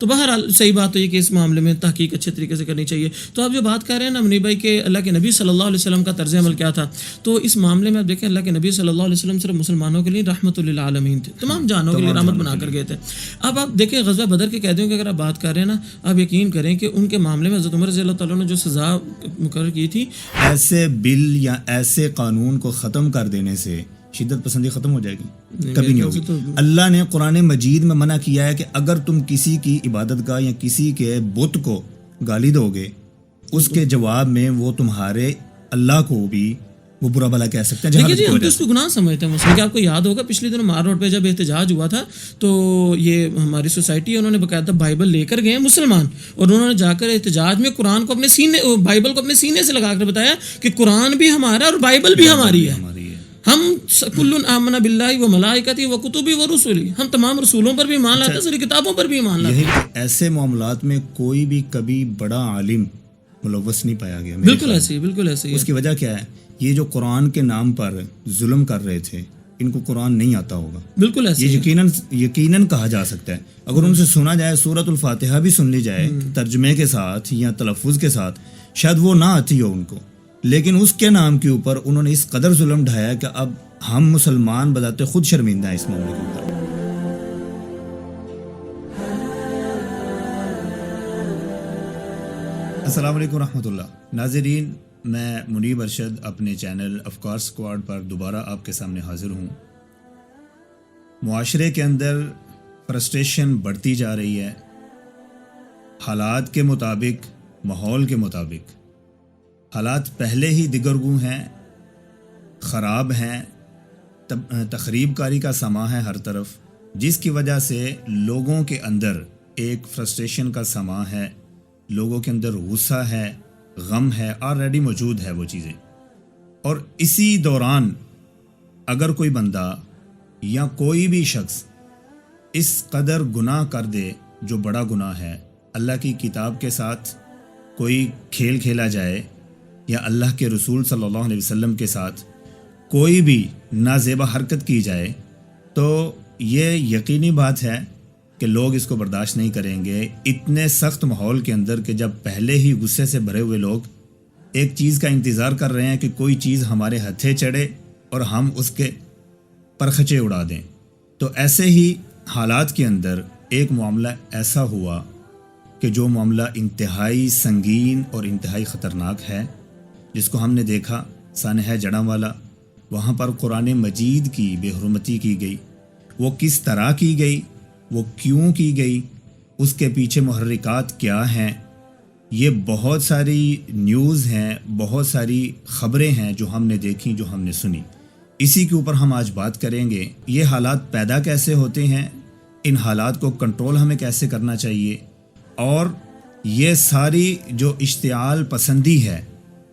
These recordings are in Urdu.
تو بہرحال صحیح بات تو یہ کہ اس معاملے میں تحقیق اچھے طریقے سے کرنی چاہیے. تو آپ جو بات کر رہے ہیں نا منیب بھائی کہ اللہ کے نبی صلی اللہ علیہ وسلم کا طرز عمل کیا تھا، تو اس معاملے میں آپ دیکھیں اللہ کے نبی صلی اللہ علیہ وسلم صرف مسلمانوں کے لیے رحمت للعالمین تھے، تمام جانوں کے لیے رحمت بنا کر گئے تھے. اب آپ دیکھیں غزوہ بدر کے قیدیوں کی اگر آپ بات کر رہے ہیں نا، آپ یقین کریں کہ ان کے معاملے میں حضرت عمر رضی اللہ تعالیٰ نے جو سزا مقرر کی تھی، ایسے بل یا ایسے قانون کو ختم کر دینے سے شدت پسندی ختم ہو جائے گی؟ کبھی نہیں ہوگی. اللہ نے قرآن مجید میں منع کیا ہے کہ اگر تم کسی کی عبادت کا یا کسی کے بت کو گالی دو گے، اس کے جواب میں وہ تمہارے اللہ کو بھی وہ برا بھلا کہہ سکتے ہیں. دیکھیے جی، ہم تو اس کو گناہ سمجھتے ہیں مسلم. کہ آپ کو یاد ہوگا پچھلے دنوں مار روڈ پہ جب احتجاج ہوا تھا تو یہ ہماری سوسائٹی انہوں نے باقاعدہ بائبل لے کر گئے مسلمان، اور انہوں نے جا کر احتجاج میں قرآن کو اپنے سینے، بائبل کو اپنے سینے سے لگا کر بتایا کہ قرآن بھی ہمارا اور بائبل بھی ہماری ہے. ہم کل آمن باللہ و ملائکتہ و کتبہ و رسلہ، ہم تمام رسولوں پر بھی ایمان لاتے ہیں، ساری کتابوں پر بھی ایمان لاتے ہیں. ایسے معاملات میں کوئی بھی کبھی بڑا عالم ملوث نہیں پایا گیا. بالکل ایسے، بالکل ایسے. اس کی وجہ کیا ہے؟ یہ جو قرآن کے نام پر ظلم کر رہے تھے، ان کو قرآن نہیں آتا ہوگا. بالکل ایسے یہ یقیناً کہا جا سکتا ہے. اگر ان سے سنا جائے سورۃ الفاتحہ بھی سن لی جائے ترجمے کے ساتھ یا تلفظ کے ساتھ، شاید وہ نہ آتی ہو ان کو، لیکن اس کے نام کے اوپر انہوں نے اس قدر ظلم ڈھایا کہ اب ہم مسلمان بذات خود شرمندہ ہیں اس معاملے کے اوپر. السلام علیکم ورحمۃ اللہ. ناظرین، میں منیب ارشد اپنے چینل افکار اسکواڈ پر دوبارہ آپ کے سامنے حاضر ہوں. معاشرے کے اندر فرسٹریشن بڑھتی جا رہی ہے. حالات کے مطابق، ماحول کے مطابق حالات پہلے ہی دگرگوں ہیں، خراب ہیں، تخریب کاری کا سماں ہے ہر طرف، جس کی وجہ سے لوگوں کے اندر ایک فرسٹریشن کا سماں ہے، لوگوں کے اندر غصہ ہے، غم ہے، آلریڈی موجود ہے وہ چیزیں. اور اسی دوران اگر کوئی بندہ یا کوئی بھی شخص اس قدر گناہ کر دے جو بڑا گناہ ہے، اللہ کی کتاب کے ساتھ کوئی کھیل کھیلا جائے یا اللہ کے رسول صلی اللہ علیہ وسلم کے ساتھ کوئی بھی نازیبا حرکت کی جائے، تو یہ یقینی بات ہے کہ لوگ اس کو برداشت نہیں کریں گے. اتنے سخت ماحول کے اندر کہ جب پہلے ہی غصے سے بھرے ہوئے لوگ ایک چیز کا انتظار کر رہے ہیں کہ کوئی چیز ہمارے ہتھے چڑھے اور ہم اس کے پرخچے اڑا دیں. تو ایسے ہی حالات کے اندر ایک معاملہ ایسا ہوا کہ جو معاملہ انتہائی سنگین اور انتہائی خطرناک ہے، جس کو ہم نے دیکھا سانحہ جڑاں والا. وہاں پر قرآن مجید کی بے حرمتی کی گئی. وہ کس طرح کی گئی، وہ کیوں کی گئی، اس کے پیچھے محرکات کیا ہیں، یہ بہت ساری نیوز ہیں، بہت ساری خبریں ہیں جو ہم نے دیکھیں، جو ہم نے سنی. اسی کے اوپر ہم آج بات کریں گے. یہ حالات پیدا کیسے ہوتے ہیں، ان حالات کو کنٹرول ہمیں کیسے کرنا چاہیے، اور یہ ساری جو اشتعال پسندی ہے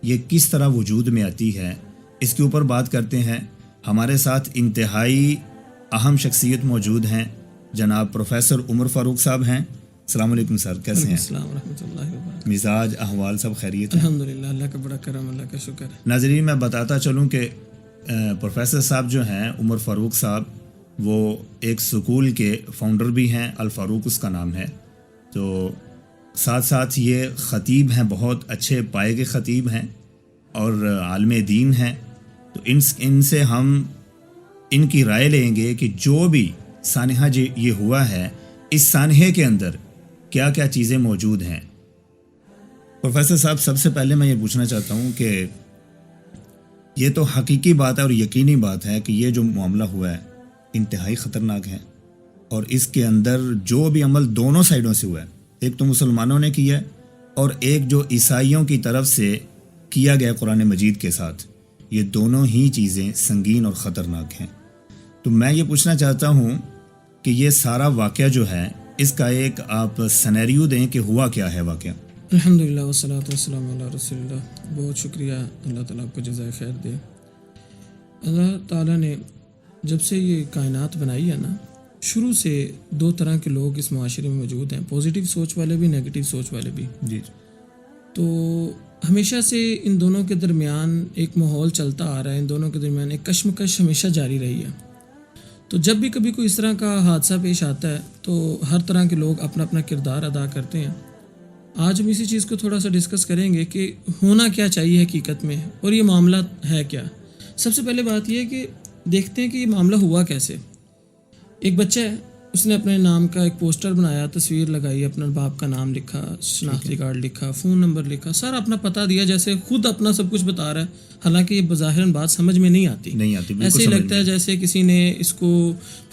یہ کس طرح وجود میں آتی ہے، اس کے اوپر بات کرتے ہیں. ہمارے ساتھ انتہائی اہم شخصیت موجود ہیں، جناب پروفیسر عمر فاروق صاحب ہیں. السلام علیکم سر، کیسے ہیں؟ السلام ورحمۃ اللہ وبرکاتہ. مزاج احوال سب خیریت ہے؟ الحمدللہ، اللہ کا بڑا کرم، اللہ کا شکر ہے. ناظرین، میں بتاتا چلوں کہ پروفیسر صاحب جو ہیں عمر فاروق صاحب، وہ ایک سکول کے فاؤنڈر بھی ہیں، الفاروق اس کا نام ہے. تو ساتھ ساتھ یہ خطیب ہیں، بہت اچھے پائے کے خطیب ہیں اور عالم دین ہیں. تو ان سے ہم ان کی رائے لیں گے کہ جو بھی سانحہ یہ ہوا ہے، اس سانحے کے اندر کیا کیا چیزیں موجود ہیں. پروفیسر صاحب، سب سے پہلے میں یہ پوچھنا چاہتا ہوں کہ یہ تو حقیقی بات ہے اور یقینی بات ہے کہ یہ جو معاملہ ہوا ہے انتہائی خطرناک ہے، اور اس کے اندر جو بھی عمل دونوں سائڈوں سے ہوا ہے، ایک تو مسلمانوں نے کیا ہے اور ایک جو عیسائیوں کی طرف سے کیا گیا قرآن مجید کے ساتھ، یہ دونوں ہی چیزیں سنگین اور خطرناک ہیں. تو میں یہ پوچھنا چاہتا ہوں کہ یہ سارا واقعہ جو ہے، اس کا ایک آپ سینیریو دیں کہ ہوا کیا ہے واقعہ. الحمدللہ والصلاۃ والسلام علی رسول اللہ. بہت شکریہ، اللہ تعالیٰ آپ کو جزائے خیر دے. اللہ تعالیٰ نے جب سے یہ کائنات بنائی ہے نا، شروع سے دو طرح کے لوگ اس معاشرے میں موجود ہیں، پازیٹیو سوچ والے بھی، نیگیٹو سوچ والے بھی. جی. تو ہمیشہ سے ان دونوں کے درمیان ایک ماحول چلتا آ رہا ہے، ان دونوں کے درمیان ایک کشمکش ہمیشہ جاری رہی ہے. تو جب بھی کبھی کوئی اس طرح کا حادثہ پیش آتا ہے تو ہر طرح کے لوگ اپنا اپنا کردار ادا کرتے ہیں. آج ہم اسی چیز کو تھوڑا سا ڈسکس کریں گے کہ ہونا کیا چاہیے حقیقت میں اور یہ معاملہ ہے کیا. سب سے پہلے بات یہ ہے کہ دیکھتے ہیں کہ یہ معاملہ ہوا کیسے. ایک بچہ ہے, اس نے اپنے نام کا ایک پوسٹر بنایا, تصویر لگائی, اپنا باپ کا نام لکھا, شناختی کارڈ لکھا, فون نمبر لکھا, سارا اپنا پتہ دیا, جیسے خود اپنا سب کچھ بتا رہا ہے. حالانکہ یہ بظاہراً بات سمجھ میں نہیں آتی. ایسے ہی لگتا ہے جیسے کسی نے اس کو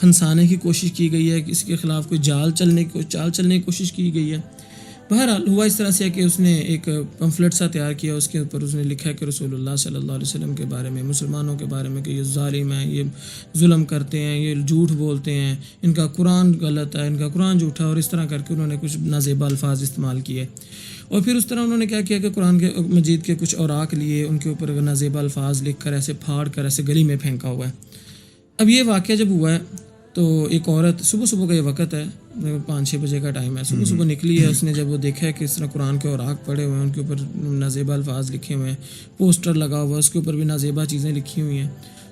پھنسانے کی کوشش کی گئی ہے, کسی کے خلاف کوئی چال چلنے کی کوشش کی گئی ہے. بہرحال ہوا اس طرح سے کہ اس نے ایک پمفلٹ سا تیار کیا, اس کے اوپر اس نے لکھا کہ رسول اللہ صلی اللہ علیہ وسلم کے بارے میں, مسلمانوں کے بارے میں کہ یہ ظالم ہیں, یہ ظلم کرتے ہیں, یہ جھوٹ بولتے ہیں, ان کا قرآن غلط ہے, ان کا قرآن جھوٹا, اور اس طرح کر کے انہوں نے کچھ نازیبا الفاظ استعمال کیے. اور پھر اس طرح انہوں نے کیا کیا کہ قرآن کے مجید کے کچھ اوراق لیے, ان کے اوپر نازیبا الفاظ لکھ کر ایسے پھاڑ کر ایسے گلی میں پھینکا ہوا ہے. اب یہ واقعہ جب ہوا ہے تو ایک عورت, صبح کا یہ وقت ہے, 5-6 بجے کا ٹائم ہے, صبح نکلی ہے. اس نے جب وہ دیکھا ہے کہ اس طرح قرآن کے اوراق پڑے ہوئے ہیں, ان کے اوپر نازیبا الفاظ لکھے ہوئے ہیں, پوسٹر لگا ہوا ہے, اس کے اوپر بھی نازیبا چیزیں لکھی ہوئی ہیں,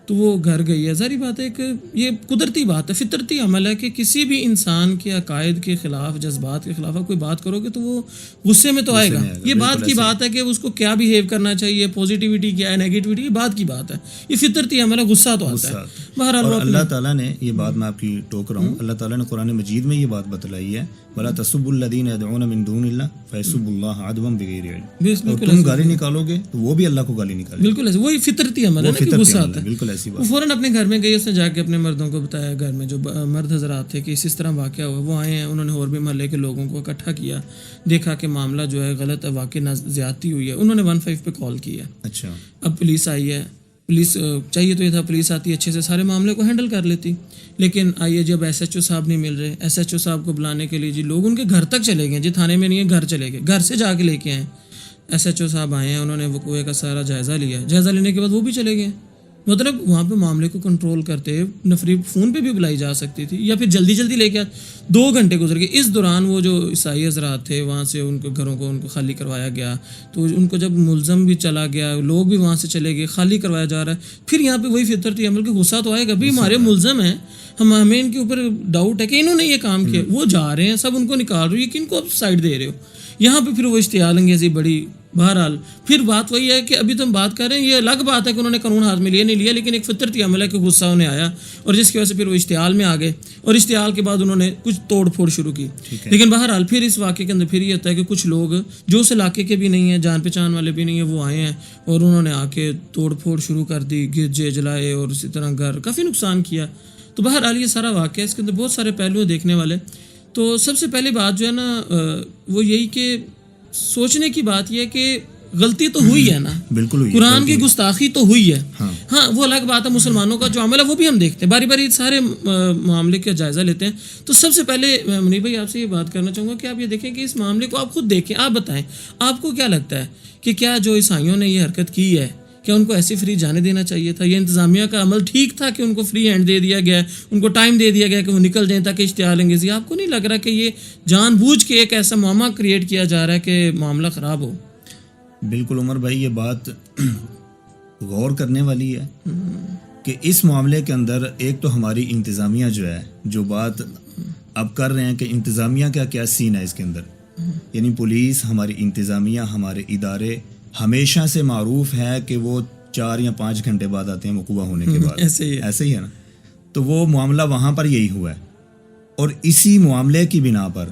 تو وہ گھر گئی ہے. ظاہری بات ہے کہ یہ قدرتی بات ہے, فطرتی عمل ہے کہ کسی بھی انسان کے عقائد کے خلاف, جذبات کے خلاف کوئی بات کرو گے تو وہ غصے میں تو آئے گا. یہ بات کی بات ہے کہ اس کو کیا بیہیو کرنا چاہیے, پازیٹیوٹی کیا ہے, نیگیٹیوٹی, یہ بات کی بات ہے, یہ فطرتی عمل ہے, غصہ تو آتا ہے. بہرحال اللہ تعالیٰ نے یہ بات, میں آپ کی ٹوک رہا ہوں, اللہ تعالیٰ نے قرآن مجید میں یہ بات بتلائی ہے, وَلَا تَسُبُّوا الَّذِينَ يَدْعُونَ مِن دُونِ اللَّهِ فَيَسُبُّوا اللَّهَ عَدْوًا بِغَيْرِ عِلْمٍ. اور تم گالی نکالو گے تو وہ بھی اللہ کو گالی نکالے. بالکل ایسے, وہی فطرتی عمل ہے نا کہ غصہ آتا ہے. بالکل ایسی بات. وہ فوراً اپنے گھر میں گئی, اس نے جا کے اپنے مردوں کو بتایا, گھر میں جو مرد حضرات تھے کہ اس طرح واقعہ ہوا. وہ آئے ہیں, انہوں نے اور بھی محلے کے لوگوں کو اکٹھا کیا, دیکھا کہ معاملہ جو ہے غلط ہے, واقعی زیادتی ہوئی ہے. انہوں نے 15 پہ کال کی ہے. اچھا, اب پولیس آئی ہے. پولیس چاہیے تو یہ تھا پولیس آتی اچھے سے سارے معاملے کو ہینڈل کر لیتی, لیکن آئیے جب ایس ایچ او صاحب نہیں مل رہے, ایس ایچ او صاحب کو بلانے کے لیے جی لوگ ان کے گھر تک چلے گئے, جی تھانے میں نہیں ہے, گھر چلے گئے, گھر سے جا کے لے کے آئے. ایس ایچ او صاحب آئے ہیں, انہوں نے وقوعے کا سارا جائزہ لیا, جائزہ لینے کے بعد وہ بھی چلے گئے. مطلب وہاں پہ معاملے کو کنٹرول کرتے نفری فون پہ بھی بلائی جا سکتی تھی, یا پھر جلدی لے کے 2 گھنٹے گزر گئے. اس دوران وہ جو عیسائی حضرات تھے وہاں سے ان کو گھروں کو ان کو خالی کروایا گیا, تو ان کو جب ملزم بھی چلا گیا, لوگ بھی وہاں سے چلے گئے, خالی کروایا جا رہا ہے. پھر یہاں پہ وہی فطرتی عمل کہ غصہ تو آئے گا, بھی ہمارے ملزم ہیں, ہمیں ان کے اوپر ڈاؤٹ ہے کہ انہوں نے یہ کام کیا, وہ جا رہے ہیں, سب ان کو نکال رہے ہو, یہ کن کو آپ سائڈ دے رہے ہو. یہاں پہ پھر وہ اشتعال انگیزی بڑی. بہرحال پھر بات وہی ہے کہ ابھی تو ہم بات کر رہے ہیں, یہ الگ بات ہے کہ انہوں نے قانون ہاتھ میں لیا نہیں لیا, لیکن ایک فطرتی عمل ہے کہ غصہ انہیں آیا, اور جس کی وجہ سے پھر وہ اشتعال میں آ گئے, اور اشتعال کے بعد انہوں نے کچھ توڑ پھوڑ شروع کی. لیکن بہرحال پھر اس واقعے کے اندر پھر یہ ہوتا ہے کہ کچھ لوگ جو اس علاقے کے بھی نہیں ہیں, جان پہچان والے بھی نہیں ہیں, وہ آئے ہیں اور انہوں نے آ کے توڑ پھوڑ شروع کر دی, گرجے جلائے اور اسی طرح گھر کافی نقصان کیا. تو بہرحال یہ سارا واقعہ, اس کے اندر بہت سارے پہلو ہیں دیکھنے والے. تو سب سے پہلی بات جو ہے نا وہ یہی کہ سوچنے کی بات یہ ہے کہ غلطی تو ہوئی ہے نا, بالکل ہوئی, قرآن کی گستاخی تو ہوئی ہے. ہاں وہ الگ بات ہے, مسلمانوں کا جو عمل ہے وہ بھی ہم دیکھتے ہیں, باری سارے معاملے کا جائزہ لیتے ہیں. تو سب سے پہلے منیر بھائی آپ سے یہ بات کرنا چاہوں گا کہ آپ یہ دیکھیں کہ اس معاملے کو آپ خود دیکھیں, آپ بتائیں آپ کو کیا لگتا ہے کہ کیا جو عیسائیوں نے یہ حرکت کی ہے, کیا ان کو ایسی فری جانے دینا چاہیے تھا, یہ انتظامیہ کا عمل ٹھیک تھا کہ ان کو فری ہینڈ دے دیا گیا, ان کو ٹائم دے دیا گیا کہ وہ نکل جائیں تاکہ اشتعال انگیزی. آپ کو نہیں لگ رہا کہ یہ جان بوجھ کے ایک ایسا معاملہ کریٹ کیا جا رہا ہے کہ معاملہ خراب ہو؟ بالکل عمر بھائی, یہ بات غور کرنے والی ہے کہ اس معاملے کے اندر ایک تو ہماری انتظامیہ جو ہے, جو بات اب کر رہے ہیں کہ انتظامیہ کا کیا سین ہے اس کے اندر, یعنی پولیس, ہماری انتظامیہ, ہمارے ادارے ہمیشہ سے معروف ہے کہ وہ 4 یا 5 گھنٹے بعد آتے ہیں وقوع ہونے کے بعد. ایسے ہی ہے نا. تو وہ معاملہ وہاں پر یہی ہوا ہے, اور اسی معاملے کی بنا پر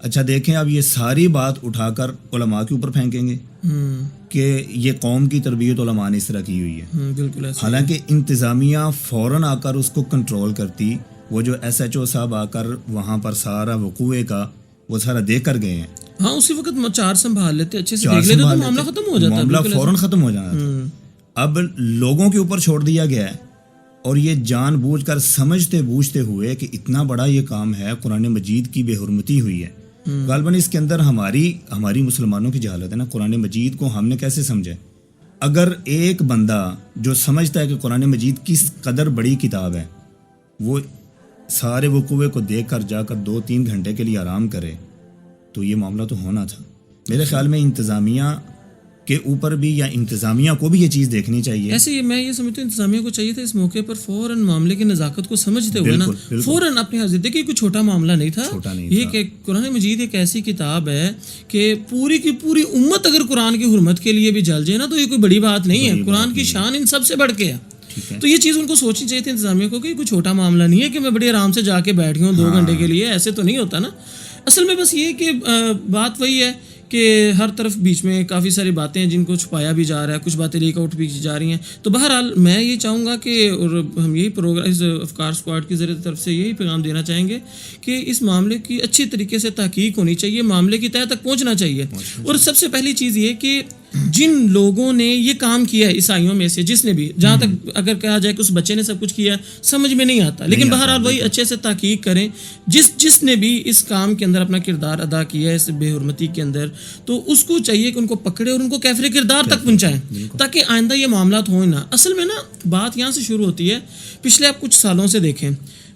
اچھا دیکھیں اب یہ ساری بات اٹھا کر علماء کے اوپر پھینکیں گے کہ یہ قوم کی تربیت علماء نے اس طرح کی ہوئی ہے. بالکل. حالانکہ انتظامیہ فوراً آ کر اس کو کنٹرول کرتی, وہ جو ایس ایچ او صاحب آ کر وہاں پر سارا وقوعے کا وہ سارا دیکھ کر گئے ہیں. ہاں اسی وقت 4 سنبھال لیتے, اچھے سے دیکھ لیتے تو معاملہ ختم ہو جاتا, معاملہ فوراً ختم ہو جانا تھا. اب لوگوں کے اوپر چھوڑ دیا گیا ہے, اور یہ جان بوجھ کر سمجھتے بوجھتے ہوئے کہ اتنا بڑا یہ کام ہے, قرآن مجید کی بے حرمتی ہوئی ہے. غالباً اس کے اندر ہماری مسلمانوں کی جہالت ہے نا. قرآن مجید کو ہم نے کیسے سمجھے؟ اگر ایک بندہ جو سمجھتا ہے کہ قرآن مجید کس قدر بڑی کتاب ہے, وہ سارے وقوعے کو دیکھ کر جا کر 2-3 گھنٹے کے لیے آرام کرے, تو یہ معاملہ تو ہونا تھا. میرے خیال میں انتظامیہ کے اوپر بھی یا انتظامیہ کو بھی یہ چیز دیکھنی چاہیے. ایسے ہی میں یہ سمجھتا ہوں انتظامیہ کو چاہیے تھا اس موقع پر فوراً معاملے کی نزاکت کو سمجھتے ہوئے نا فوراً اپنی حاضر. دیکھیے کوئی چھوٹا معاملہ نہیں تھا. یہ کہ قرآن مجید ایک ایسی کتاب ہے کہ پوری کی پوری امت اگر قرآن کی حرمت کے لیے بھی جل جائے نا تو یہ کوئی بڑی بات نہیں ہے. قرآن کی شان ان سب سے بڑھ کے ہے. تو یہ چیز ان کو سوچنی چاہیے تھی انتظامیہ کو کہ کوئی چھوٹا معاملہ نہیں ہے کہ میں بڑے آرام سے جا کے بیٹھ گیا ہوں 2 گھنٹے کے لیے. ایسے تو نہیں ہوتا نا. اصل میں بس یہ کہ بات وہی ہے کہ ہر طرف بیچ میں کافی ساری باتیں ہیں جن کو چھپایا بھی جا رہا ہے, کچھ باتیں لیک آؤٹ بھی کی جا رہی ہیں. تو بہرحال میں یہ چاہوں گا کہ اور ہم یہی پروگرام اس افکار اسکواڈ کی طرف سے یہی پیغام دینا چاہیں گے کہ اس معاملے کی اچھی طریقے سے تحقیق ہونی چاہیے, معاملے کی تہہ تک پہنچنا چاہیے. اور سب سے پہلی چیز یہ کہ جن لوگوں نے یہ کام کیا ہے عیسائیوں میں سے, جس نے بھی, جہاں تک اگر کہا جائے کہ اس بچے نے سب کچھ کیا سمجھ میں نہیں آتا, لیکن بہرحال وہی اچھے سے تحقیق کریں. جس نے بھی اس کام کے اندر اپنا کردار ادا کیا ہے اس بے حرمتی کے اندر, تو اس کو چاہیے کہ ان کو پکڑے اور ان کو کیفر کردار تک پہنچائیں تاکہ آئندہ یہ معاملات ہوں نا. اصل میں نا بات یہاں سے شروع ہوتی ہے. پچھلے آپ کچھ سالوں سے دیکھیں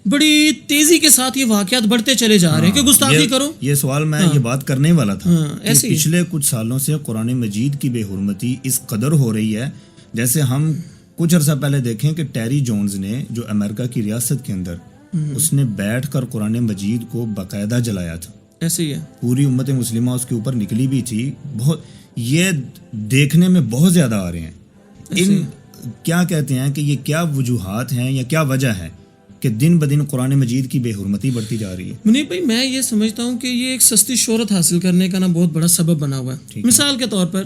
بڑی تیزی کے ساتھ یہ واقعات بڑھتے چلے جا رہے ہیں کہ گستاخی کرو. یہ سوال میں یہ بات کرنے والا تھا کہ پچھلے کچھ سالوں سے قرآن مجید کی بے حرمتی اس قدر ہو رہی ہے. جیسے ہم کچھ عرصہ پہلے دیکھیں کہ ٹیری جونز نے جو امریکہ کی ریاست کے اندر اس نے بیٹھ کر قرآن مجید کو باقاعدہ جلایا تھا. ایسے ہی ہے. پوری امت مسلمہ اس کے اوپر نکلی بھی تھی. بہت یہ دیکھنے میں بہت زیادہ آ رہے ہیں. ان کیا کہتے ہیں کہ یہ کیا وجوہات ہیں یا کیا وجہ ہے کہ دن بدن قرآن مجید کی بے حرمتی بڑھتی جا رہی ہے؟ منیب بھائی میں یہ سمجھتا ہوں کہ یہ ایک سستی شہرت حاصل کرنے کا نا بہت بڑا سبب بنا ہوا ہے. مثال کے طور پر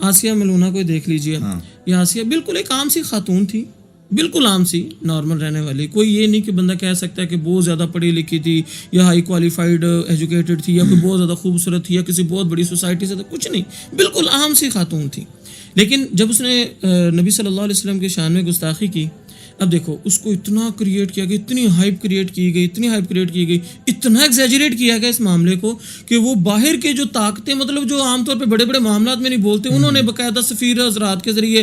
آسیہ ملونہ کو دیکھ لیجئے. یہ آسیہ بالکل ایک عام سی خاتون تھی, بالکل عام سی نارمل رہنے والی. کوئی یہ نہیں کہ بندہ کہہ سکتا ہے کہ بہت زیادہ پڑھی لکھی تھی یا ہائی کوالیفائڈ ایجوکیٹڈ تھی یا کوئی بہت زیادہ خوبصورت تھی یا کسی بہت بڑی سوسائٹی سے تھا. کچھ نہیں, بالکل عام سی خاتون تھی. لیکن جب اس نے نبی صلی اللہ علیہ وسلم کی شان میں گستاخی کی, اب دیکھو اس کو اتنا کریٹ کیا گیا, اتنی ہائپ کریٹ کی گئی, اتنا ایگزیجریٹ کیا گیا اس معاملے کو کہ وہ باہر کے جو طاقتیں, مطلب جو عام طور پہ بڑے بڑے معاملات میں نہیں بولتے, انہوں نے باقاعدہ سفیر حضرات کے ذریعے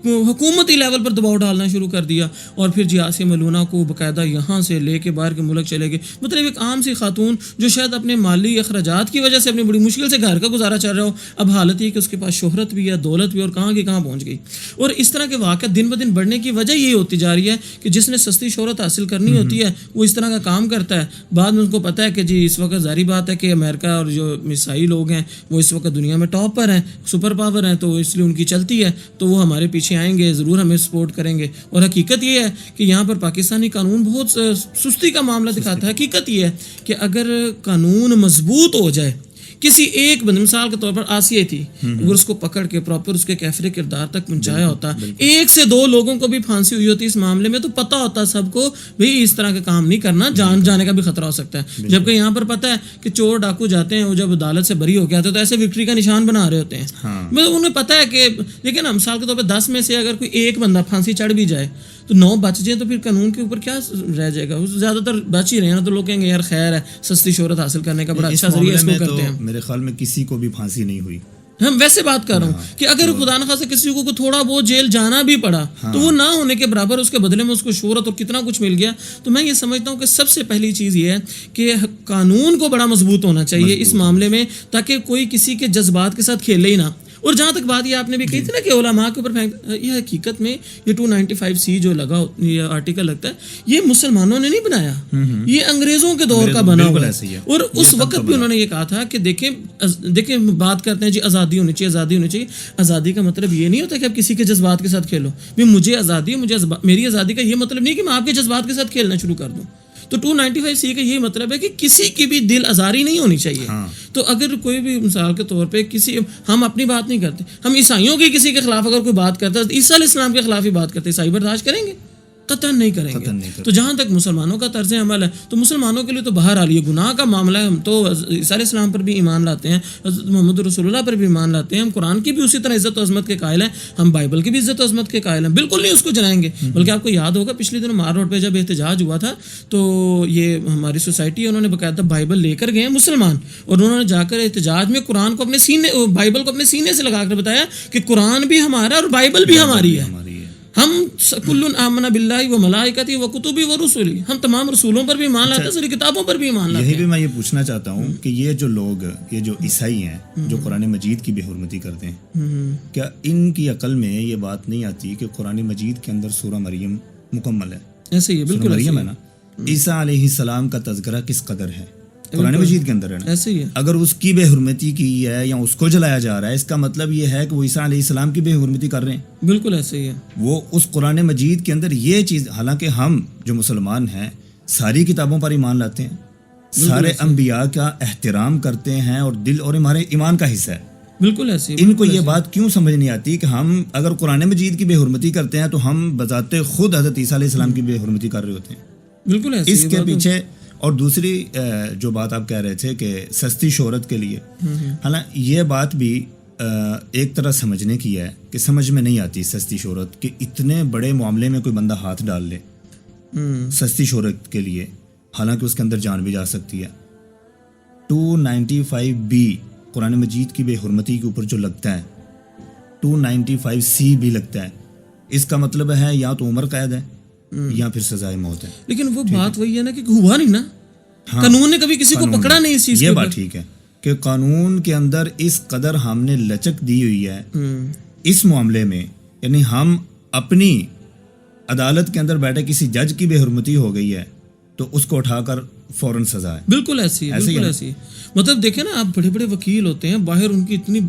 حکومتی لیول پر دباؤ ڈالنا شروع کر دیا. اور پھر جی آسیہ ملونہ کو باقاعدہ یہاں سے لے کے باہر کے ملک چلے گئے. مطلب ایک عام سی خاتون جو شاید اپنے مالی اخراجات کی وجہ سے اپنی بڑی مشکل سے گھر کا گزارا چل رہا ہو, اب حالت یہ کہ اس کے پاس شہرت بھی ہے, دولت بھی, اور کہاں کی کہاں پہنچ گئی. اور اس طرح کے واقعات دن بدن بڑھنے کی وجہ یہی ہوتی جا رہی ہے کہ جس نے سستی شہرت حاصل کرنی ہوتی ہے وہ اس طرح کا کام کرتا ہے. بعد میں ان کو پتہ ہے کہ جی اس وقت ظاہری بات ہے کہ امریکہ اور جو عیسائی لوگ ہیں وہ اس وقت دنیا میں ٹاپ پر ہیں, سپر پاور ہیں, تو اس لیے ان کی چلتی ہے, تو وہ ہمارے پیچھے آئیں گے, ضرور ہمیں سپورٹ کریں گے. اور حقیقت یہ ہے کہ یہاں پر پاکستانی قانون بہت سستی کا معاملہ دکھاتا ہے. حقیقت یہ ہے کہ اگر قانون مضبوط ہو جائے, کسی ایک بندے, مثال کے طور پر آسیہ تھی, اگر اس کو پکڑ کے پراپر اس کے کیفر کردار تک پہنچایا ہوتا, 1 سے 2 لوگوں کو بھی پھانسی ہوئی ہوتی اس معاملے میں, تو پتہ ہوتا سب کو بھئی اس طرح کا کام نہیں کرنا, جان جانے کا بھی خطرہ ہو سکتا ہے. جبکہ یہاں پر پتہ ہے کہ چور ڈاکو جاتے ہیں, وہ جب عدالت سے بری ہو کے آتے ہیں تو ایسے وکٹری کا نشان بنا رہے ہوتے ہیں. مطلب انہیں پتہ ہے کہ, لیکن نا مثال کے طور پہ 10 میں سے اگر کوئی ایک بندہ پھانسی چڑھ بھی جائے تو 9 بچ جائیں, تو پھر قانون کے اوپر کیا رہ جائے گا؟ زیادہ تر بچ ہی رہے ہیں, تو لوگ کہیں گے یار خیر ہے, سستی شہرت حاصل کرنے کا بڑا اچھا ذریعہ اس کو کرتے ہیں. میرے خیال میں کسی کو بھی پھانسی نہیں ہوئی. ہم ویسے بات کر رہا ہوں کہ اگر خدا نخواستہ کسی کو تھوڑا بہت جیل جانا بھی پڑا تو وہ نہ ہونے کے برابر, اس کے بدلے میں اس کو شہرت اور کتنا کچھ مل گیا. تو میں یہ سمجھتا ہوں کہ سب سے پہلی چیز یہ ہے کہ قانون کو بڑا مضبوط ہونا چاہیے اس معاملے میں, تاکہ کوئی کسی کے جذبات کے ساتھ کھیلے ہی نہ. اور جہاں تک بات یہ آپ نے بھی کہی تھی نا کہ علماء کے اوپر پھینک, یہ حقیقت میں یہ 295C جو لگا, یہ آرٹیکل لگتا ہے, یہ مسلمانوں نے نہیں بنایا, یہ انگریزوں کے دور کا بنا ہوا ہے. اور اس وقت بھی انہوں نے یہ کہا تھا کہ دیکھیں بات کرتے ہیں جی آزادی ہونی چاہیے. آزادی کا مطلب یہ نہیں ہوتا کہ آپ کسی کے جذبات کے ساتھ کھیلو. مجھے آزادی ہے, میری آزادی کا یہ مطلب نہیں کہ میں آپ کے جذبات کے ساتھ کھیلنا شروع کر دوں. تو 295C کا یہ مطلب ہے کہ کسی کی بھی دل آزاری نہیں ہونی چاہیے. تو اگر کوئی بھی مثال کے طور پہ کسی, ہم اپنی بات نہیں کرتے, ہم عیسائیوں کی کسی کے خلاف اگر کوئی بات کرتا ہے, عیسیٰ علیہ السلام کے خلاف ہی بات کرتے, عیسائی برداشت کریں گے؟ قطعاً نہیں کریں گے. تو جہاں تک مسلمانوں کا طرز عمل ہے, تو مسلمانوں کے لیے تو بہرحال یہ گناہ کا معاملہ ہے. ہم تو عیسیٰ علیہ السلام پر بھی ایمان لاتے ہیں, حضرت محمد رسول اللہ پر بھی ایمان لاتے ہیں, ہم قرآن کی بھی اسی طرح عزت و عظمت کے قائل ہیں, ہم بائبل کی بھی عزت و عظمت کے قائل ہیں, بالکل نہیں اس کو جلائیں گے. بلکہ آپ کو یاد ہوگا پچھلے دنوں مار روڈ پہ جب احتجاج ہوا تھا, تو یہ ہماری سوسائٹی ہے, انہوں نے باقاعدہ بائبل لے کر گئے ہیں مسلمان, اور انہوں نے جا کر احتجاج میں قرآن کو اپنے سینے, بائبل کو اپنے سینے سے لگا کر بتایا کہ قرآن بھی ہمارا اور بائبل بھی ہماری ہے. ہم کل آمن باللہ و ملائکتہ و کتبہ و رسلہ، ہم تمام رسولوں پر بھی ایمان لاتے ہیں، ساری کتابوں پر بھی ایمان لاتے ہیں. یہی بھی میں یہ پوچھنا چاہتا ہوں کہ یہ جو لوگ، یہ جو عیسائی ہیں جو قرآن مجید کی بے حرمتی کرتے ہیں، کیا ان کی عقل میں یہ بات نہیں آتی کہ قرآن مجید کے اندر سورہ مریم مکمل ہے؟ ایسے ہی ہے، بالکل مریم ہے نا، عیسیٰ علیہ السلام کا تذکرہ کس قدر ہے قرآن مجید کے اندر ہے نا. ایسے ہی ہے. اگر اس کی بے حرمتی کی ہے یا اس کو جلایا جا رہا ہے، اس کا مطلب یہ ہے کہ وہ عیسیٰ علیہ السلام کی بے حرمتی کر رہے ہیں. بالکل ایسے ہی ہے. وہ اس قرآن مجید کے اندر یہ چیز، حالانکہ ہم جو مسلمان ہیں ساری کتابوں پر ایمان لاتے ہیں، سارے انبیاء کا احترام کرتے ہیں اور دل اور ہمارے ایمان کا حصہ ہے. بالکل ایسے ہی. ان کو یہ بات کیوں سمجھ نہیں آتی کہ ہم اگر قرآن مجید کی بے حرمتی کرتے ہیں تو ہم بذات خود حضرت عیسیٰ علیہ السلام کی بے حرمتی کر رہے ہوتے ہیں. بالکل ایسے اس کے پیچھے اور دوسری جو بات آپ کہہ رہے تھے کہ سستی شہرت کے لیے، حالانکہ یہ بات بھی ایک طرح سمجھنے کی ہے کہ سمجھ میں نہیں آتی سستی شہرت کہ اتنے بڑے معاملے میں کوئی بندہ ہاتھ ڈال لے سستی شہرت کے لیے، حالانکہ اس کے اندر جان بھی جا سکتی ہے. 295B قرآن مجید کی بے حرمتی کے اوپر جو لگتا ہے، 295C بھی لگتا ہے. اس کا مطلب ہے یا تو عمر قید ہے یا پھر سزائے موت ہے. لیکن وہ بات وہی ہے نا کہ ہوا نہیں نا، قانون نے کبھی کسی کو پکڑا نہیں اس چیز یہ بات ٹھیک ہے کہ قانون کے اندر اس قدر ہم نے لچک دی ہوئی ہے اس معاملے میں، یعنی ہم اپنی عدالت کے اندر بیٹھے کسی جج کی بے حرمتی ہو گئی ہے تو اس کو اٹھا کر فوراً سزا ہے. بالکل ایسی ہے، بالکل ایسی ہے. مطلب دیکھیں نا، آپ بڑے بڑے وکیل ہوتے ہیں باہر، ان کی اتنی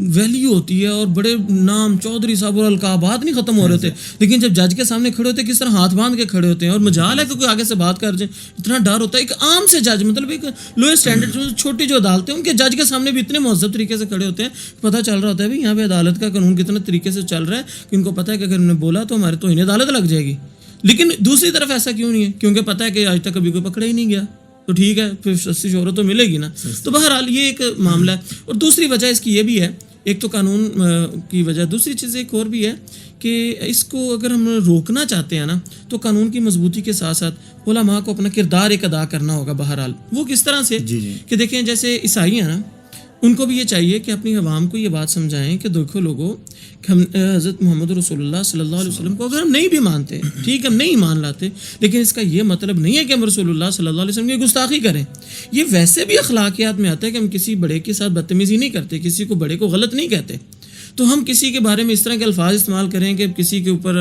ویلیو ہوتی ہے اور بڑے نام چودھری صاحب اور القابات نہیں ختم ہو رہے تھے، لیکن جب جج کے سامنے کھڑے ہوتے ہیں کس طرح ہاتھ باندھ کے کھڑے ہوتے ہیں، اور مجال ہے کہ کوئی آگے سے بات کر جائے، اتنا ڈر ہوتا ہے. ایک عام سے جج، مطلب ایک لوئر اسٹینڈرڈ جو چھوٹی جو عدالتیں، ان کے جج کے سامنے بھی اتنے مہذب طریقے سے کھڑے ہوتے ہیں، پتہ چل رہا ہوتا ہے بھی یہاں پہ عدالت کا قانون کتنے طریقے سے چل رہا ہے کہ ان کو پتہ ہے کہ اگر انہوں نے بولا تو ہمارے تو انہیں عدالت لگ جائے گی. لیکن دوسری طرف ایسا کیوں نہیں ہے؟ کیونکہ پتہ ہے کہ آج تک کبھی کوئی پکڑا ہی نہیں گیا، تو ٹھیک ہے پھر سستی شہرت تو ملے گی نا. تو بہرحال یہ ایک معاملہ ہے. اور دوسری وجہ اس کی یہ بھی ہے، ایک تو قانون کی وجہ، دوسری چیز ایک اور بھی ہے کہ اس کو اگر ہم روکنا چاہتے ہیں نا تو قانون کی مضبوطی کے ساتھ ساتھ علماء کو اپنا کردار ایک ادا کرنا ہوگا. بہرحال وہ کس طرح سے کہ دیکھیں جیسے عیسائی ہیں نا، ان کو بھی یہ چاہیے کہ اپنی عوام کو یہ بات سمجھائیں کہ دیکھو لوگوں، ہم حضرت محمد رسول اللہ صلی اللہ علیہ وسلم کو اگر ہم نہیں بھی مانتے، ٹھیک ہم نہیں مان لاتے، لیکن اس کا یہ مطلب نہیں ہے کہ ہم رسول اللہ صلی اللہ علیہ وسلم کی گستاخی کریں. یہ ویسے بھی اخلاقیات میں آتا ہے کہ ہم کسی بڑے کے ساتھ بدتمیزی نہیں کرتے، کسی کو بڑے کو غلط نہیں کہتے. تو ہم کسی کے بارے میں اس طرح کے الفاظ استعمال کریں کہ کسی کے اوپر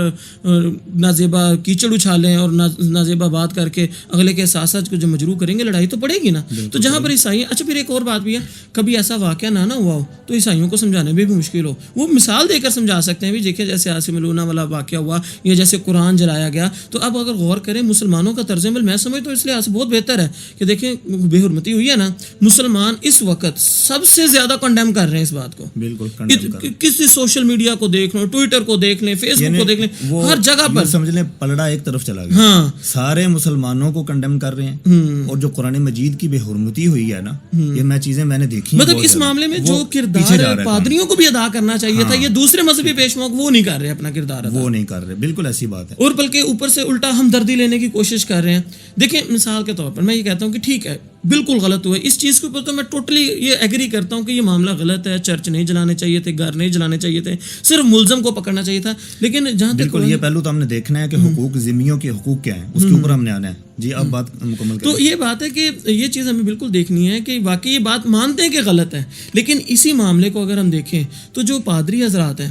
نازیبا کیچڑ اچھالیں اور نازیبا بات کر کے اگلے کے احساسات کو جو مجروح کریں گے، لڑائی تو پڑے گی نا. تو جہاں پر عیسائی، اچھا پھر ایک اور بات بھی ہے، کبھی ایسا واقعہ نہ ہوا ہو تو عیسائیوں کو سمجھانے میں بھی مشکل ہو، وہ مثال دے کر سمجھا سکتے ہیں بھی دیکھیں جیسے عاصم لونا والا واقعہ ہوا یا جیسے قرآن جلایا گیا. تو اب اگر غور کریں مسلمانوں کا طرز عمل، میں سمجھتا ہوں اس لحاظ سے بہت بہتر ہے کہ دیکھیں بے حرمتی ہوئی ہے نا، مسلمان اس وقت سب سے زیادہ کنڈیم کر رہے ہیں اس بات کو. بالکل کسی سوشل میڈیا کو دیکھ لو، ٹویٹر کو دیکھ لیں، فیس بک کو دیکھ لیں، ہر جگہ پر سمجھ لیں پلڑا ایک طرف چلا گیا. سارے مسلمانوں کو کنڈیم کر رہے ہیں، اور جو قرآن مجید کی بے حرمتی ہوئی ہے نا، یہ میں چیزیں میں نے دیکھی، مطلب اس معاملے میں جو کردار پادریوں کو بھی ادا کرنا چاہیے تھا، یہ دوسرے مذہبی پیشواؤں وہ نہیں کر رہے اپنا کردار ادا، وہ نہیں کر رہے. بالکل ایسی بات ہے، اور بلکہ اوپر سے الٹا ہمدردی لینے کی کوشش کر رہے ہیں. دیکھیں مثال کے طور پر میں یہ کہتا ہوں کہ ٹھیک ہے بالکل غلط ہوا ہے، اس چیز کے اوپر تو میں ٹوٹلی یہ ایگری کرتا ہوں کہ یہ معاملہ غلط ہے، چرچ نہیں جلانے چاہیے تھے، گھر نہیں جلانے چاہیے تھے، صرف ملزم کو پکڑنا چاہیے تھا. لیکن جہاں تک بالکل یہ پہلو تو ہم نے دیکھنا ہے کہ حقوق ذمیوں کے حقوق کیا ہیں، اس کے اوپر ہم نے آنا ہے. جی اب بات مکمل کریں. تو یہ بات ہے کہ یہ چیز ہمیں بالکل دیکھنی ہے کہ واقعی یہ بات مانتے ہیں کہ غلط ہے، لیکن اسی معاملے کو اگر ہم دیکھیں تو جو پادری حضرات ہیں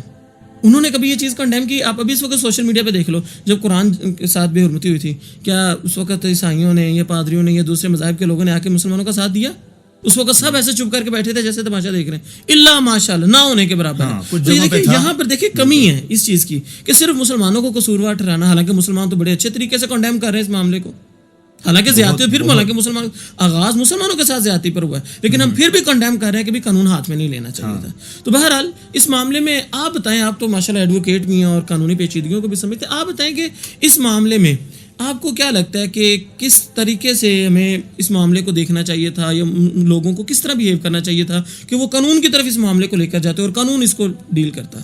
انہوں نے کبھی یہ چیز کنڈیم کی؟ آپ ابھی اس وقت سوشل میڈیا پہ دیکھ لو، جب قرآن کے ساتھ بے حرمتی ہوئی تھی، کیا اس وقت عیسائیوں نے یا پادریوں نے یا دوسرے مذاہب کے لوگوں نے آ کے مسلمانوں کا ساتھ دیا؟ اس وقت سب ایسے چپ کر کے بیٹھے تھے جیسے تماشا دیکھ رہے ہیں، اللہ ماشاء اللہ نہ ہونے کے برابر. یہاں پر دیکھیں کمی ہے اس چیز کی کہ صرف مسلمانوں کو قصوروار ٹھہرانا، حالانکہ مسلمان تو بڑے اچھے طریقے سے کنڈیم کر رہے ہیں اس معاملے کو. حالانکہ زیادتی پھر حالانکہ مسلمان آغاز مسلمانوں کے ساتھ زیادتی پر ہوا ہے، لیکن ہم پھر بھی کنڈیم کر رہے ہیں کہ بھی قانون ہاتھ میں نہیں لینا چاہیے تھا. تو بہرحال اس معاملے میں آپ بتائیں، آپ تو ماشاءاللہ ایڈوکیٹ بھی ہیں اور قانونی پیچیدگیوں کو بھی سمجھتے ہیں، آپ بتائیں کہ اس معاملے میں آپ کو کیا لگتا ہے کہ کس طریقے سے ہمیں اس معاملے کو دیکھنا چاہیے تھا، یا لوگوں کو کس طرح بیہیو کرنا چاہیے تھا کہ وہ قانون کی طرف اس معاملے کو لے کر جاتے اور قانون اس کو ڈیل کرتا؟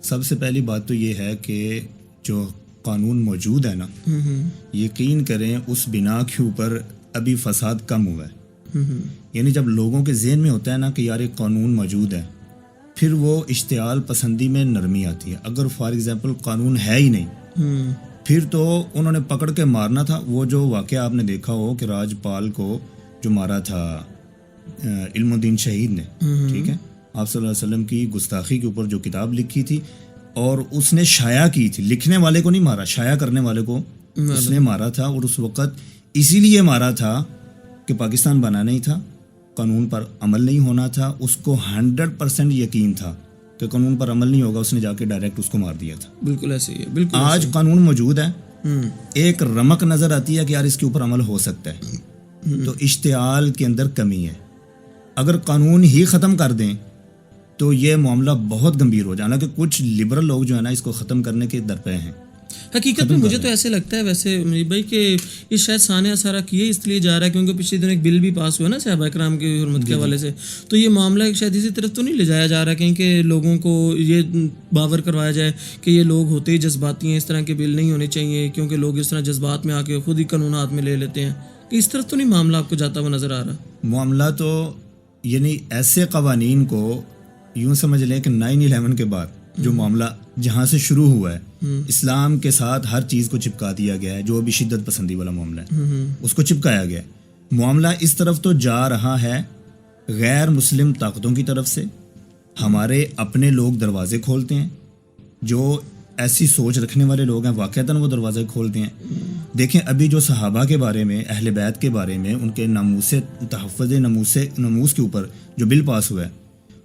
سب سے پہلی بات تو یہ ہے کہ جو قانون موجود ہے نا، یقین کریں اس بنا کے اوپر ابھی فساد کم ہوا ہے. یعنی جب لوگوں کے ذہن میں ہوتا ہے نا کہ یار ایک قانون موجود ہے، پھر وہ اشتعال پسندی میں نرمی آتی ہے. اگر فار ایگزامپل قانون ہے ہی نہیں پھر تو انہوں نے پکڑ کے مارنا تھا. وہ جو واقعہ آپ نے دیکھا ہو کہ راج پال کو جو مارا تھا علم الدین شہید نے, ٹھیک ہے, آپ صلی اللہ علیہ وسلم کی گستاخی کے اوپر جو کتاب لکھی تھی اور اس نے شائع کی تھی, لکھنے والے کو نہیں مارا, شائع کرنے والے کو اس نے مارا تھا. اور اس وقت اسی لیے مارا تھا کہ پاکستان بنا نہیں تھا, قانون پر عمل نہیں ہونا تھا. اس کو 100% یقین تھا کہ قانون پر عمل نہیں ہوگا, اس نے جا کے ڈائریکٹ اس کو مار دیا تھا. بالکل ایسے ہی ہے. بالکل آج قانون موجود ہے, ایک رمق نظر آتی ہے کہ یار اس کے اوپر عمل ہو سکتا ہے, تو اشتعال کے اندر کمی ہے. اگر قانون ہی ختم کر دیں تو یہ معاملہ بہت گمبھیر ہو جانا. کہ کچھ لبرل لوگ جو ہے نا اس کو ختم کرنے کے درپے ہیں. حقیقت میں مجھے تو ایسے لگتا ہے ویسے منیب بھائی کہ یہ شاید سانحہ سارا کیے اس لیے جا رہا ہے کیونکہ پچھلے دن ایک بل بھی پاس ہوا نا صحابہ کرام کی حرمت کے حوالے سے, تو یہ معاملہ شاید اسی طرف تو نہیں لے جایا جا رہا کہیں کہ لوگوں کو یہ باور کروایا جائے کہ یہ لوگ ہوتے ہی جذباتی ہیں, اس طرح کے بل نہیں ہونے چاہیے کیونکہ لوگ اس طرح جذبات میں آ کے خود ہی قانون ہاتھ میں لے لیتے ہیں. کہ اس طرف تو نہیں معاملہ آپ کو جاتا ہوا نظر آ رہا؟ معاملہ تو یعنی ایسے قوانین کو یوں سمجھ لیں کہ 9/11 کے بعد جو معاملہ جہاں سے شروع ہوا ہے, اسلام کے ساتھ ہر چیز کو چپکا دیا گیا ہے. جو بھی شدت پسندی والا معاملہ ہے اس کو چپکایا گیا ہے. معاملہ اس طرف تو جا رہا ہے غیر مسلم طاقتوں کی طرف سے. ہمارے اپنے لوگ دروازے کھولتے ہیں, جو ایسی سوچ رکھنے والے لوگ ہیں واقعتاً وہ دروازے کھولتے ہیں. دیکھیں ابھی جو صحابہ کے بارے میں, اہل بیت کے بارے میں, ان کے ناموس تحفظ ناموس کے اوپر جو بل پاس ہوا ہے,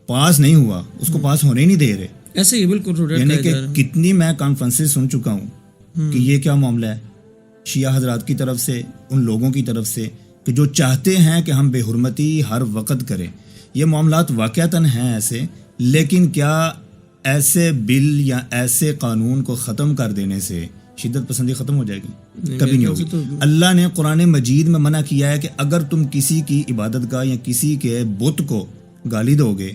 پاس نہیں ہوا, اس کو پاس ہونے ہی نہیں دے رہے. ایسے ہی بالکل یعنی کہ کتنی میں کانفرنسز سن چکا ہوں کہ یہ کیا معاملہ ہے شیعہ حضرات کی طرف سے, ان لوگوں کی طرف سے کہ جو چاہتے ہیں کہ ہم بے حرمتی ہر وقت کریں. یہ معاملات واقعتاً ہیں ایسے, لیکن کیا ایسے بل یا ایسے قانون کو ختم کر دینے سے شدت پسندی ختم ہو جائے گی؟ کبھی نہیں ہوگی. اللہ نے قرآن مجید میں منع کیا ہے کہ اگر تم کسی کی عبادت کا یا کسی کے بت کو گالی دو گے,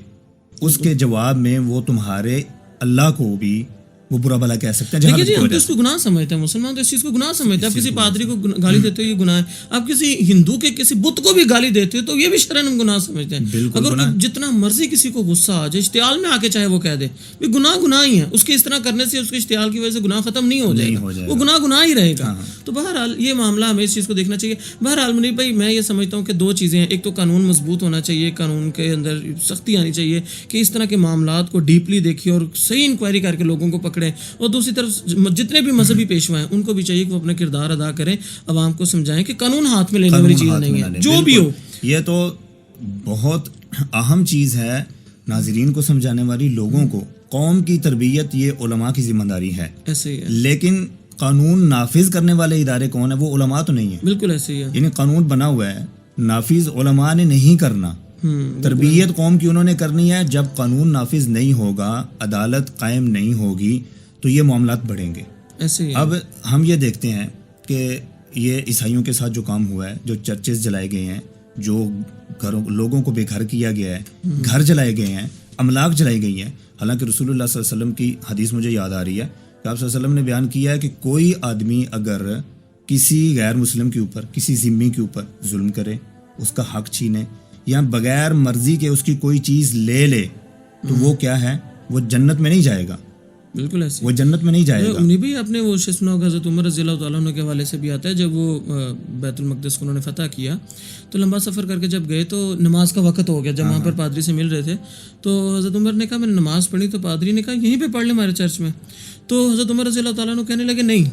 اس کے جواب میں وہ تمہارے اللہ کو بھی وہ برا بھلا کہہ سکتے ہیں. دیکھیے جی, ہم تو اس کو گناہ سمجھتے ہیں, مسلمان تو اس چیز کو گناہ سمجھتے ہیں. آپ کسی پادری کو گالی دیتے ہو یہ گناہ ہے, آپ کسی ہندو کے کسی بت کو بھی گالی دیتے ہو تو یہ بھی شرعاً ہم گناہ سمجھتے ہیں. اگر جتنا مرضی کسی کو غصہ آ جائے, اشتعال میں آ کے چاہے وہ کہہ دے, گناہ گناہ ہی ہے. اس کے اس طرح کرنے سے اس کے اشتعال کی وجہ سے گناہ ختم نہیں ہو جائے گا, وہ گناہ ہی رہے گا. تو بہرحال یہ معاملہ ہمیں اس چیز کو دیکھنا چاہیے. بہرحال منیب بھائی میں یہ سمجھتا ہوں کہ دو چیزیں ہیں. ایک تو قانون مضبوط ہونا چاہیے, قانون کے اندر سختی آنی چاہیے کہ اس طرح کے معاملات کو ڈیپلی دیکھیے اور صحیح انکوائری کر کے لوگوں کو پکڑیں. اور دوسری جتنے بھی مذہبی پیشوا ہیں ان کو بھی چاہیے کہ وہ اپنا کردار ادا کریں, عوام کو سمجھائیں کہ قانون ہاتھ میں لینے والی چیز نہیں ہے جو بھی ہو. یہ تو بہت اہم چیز ہے ناظرین کو سمجھانے والی, لوگوں کو. قوم کی تربیت یہ علماء کی ذمہ داری ہے, ایسے ہی ہے. لیکن قانون نافذ کرنے والے ادارے کون ہیں؟ وہ علماء تو نہیں ہیں. بالکل ایسے ہی ہے. یعنی قانون بنا ہوا ہے, نافذ علماء نے نہیں کرنا. تربیت قوم کی انہوں نے کرنی ہے. جب قانون نافذ نہیں ہوگا, عدالت قائم نہیں ہوگی تو یہ معاملات بڑھیں گے. اب ہم یہ دیکھتے ہیں کہ یہ عیسائیوں کے ساتھ جو کام ہوا ہے, جو چرچز جلائے گئے ہیں, جو لوگوں کو بے گھر کیا گیا ہے, گھر جلائے گئے ہیں, املاک جلائی گئی ہیں. حالانکہ رسول اللہ صلی اللہ علیہ وسلم کی حدیث مجھے یاد آ رہی ہے کہ آپ صلی اللہ علیہ وسلم نے بیان کیا ہے کہ کوئی آدمی اگر کسی غیر مسلم کے اوپر, کسی ذمہ کے اوپر ظلم کرے, اس کا حق چھینے یا بغیر مرضی کے اس کی کوئی چیز لے لے, تو وہ کیا ہے, وہ جنت میں نہیں جائے گا. بالکل ایسے وہ جنت میں نہیں جائے گا. انہیں بھی اپنے وہ شیخ سنا ہوگا حضرت عمر رضی اللہ تعالیٰ عنہ کے حوالے سے بھی آتا ہے, جب وہ بیت المقدس کو انہوں نے فتح کیا تو لمبا سفر کر کے جب گئے تو نماز کا وقت ہو گیا. جب وہاں پر پادری سے مل رہے تھے تو حضرت عمر نے کہا میں نے نماز پڑھی, تو پادری نے کہا یہیں پہ پڑھ لیں ہمارے چرچ میں. تو حضرت عمر رضی اللہ تعالیٰ عنہ کہنے لگے نہیں,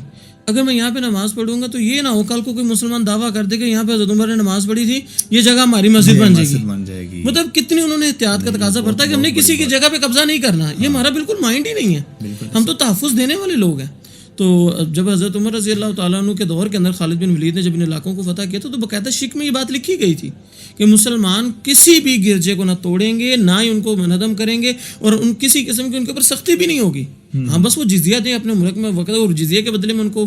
اگر میں یہاں پہ نماز پڑھوں گا تو یہ نہ ہو کل کو کوئی مسلمان دعویٰ کر دے کہ یہاں پہ حضرت عمر نے نماز پڑھی تھی, یہ جگہ ہماری مسجد بن جائے گی. مطلب کتنی انہوں نے احتیاط کا تقاضا پڑتا ہے کہ ہم نے کسی کی جگہ پہ قبضہ نہیں کرنا, یہ ہمارا بالکل مائنڈ ہی نہیں ہے. ہم تو تحفظ دینے والے لوگ ہیں. تو جب حضرت عمر رضی اللہ تعالیٰ عنہ کے دور کے اندر خالد بن ولید نے جب ان علاقوں کو فتح کیا تو باقاعدہ شک میں یہ بات لکھی گئی تھی کہ مسلمان کسی بھی گرجے کو نہ توڑیں گے, نہ ہی ان کو منہدم کریں گے, اور ان کسی قسم کی ان کے اوپر سختی بھی نہیں ہوگی. ہاں بس وہ جزیہ دیں اپنے ملک میں وقت, اور جزیے کے بدلے میں ان کو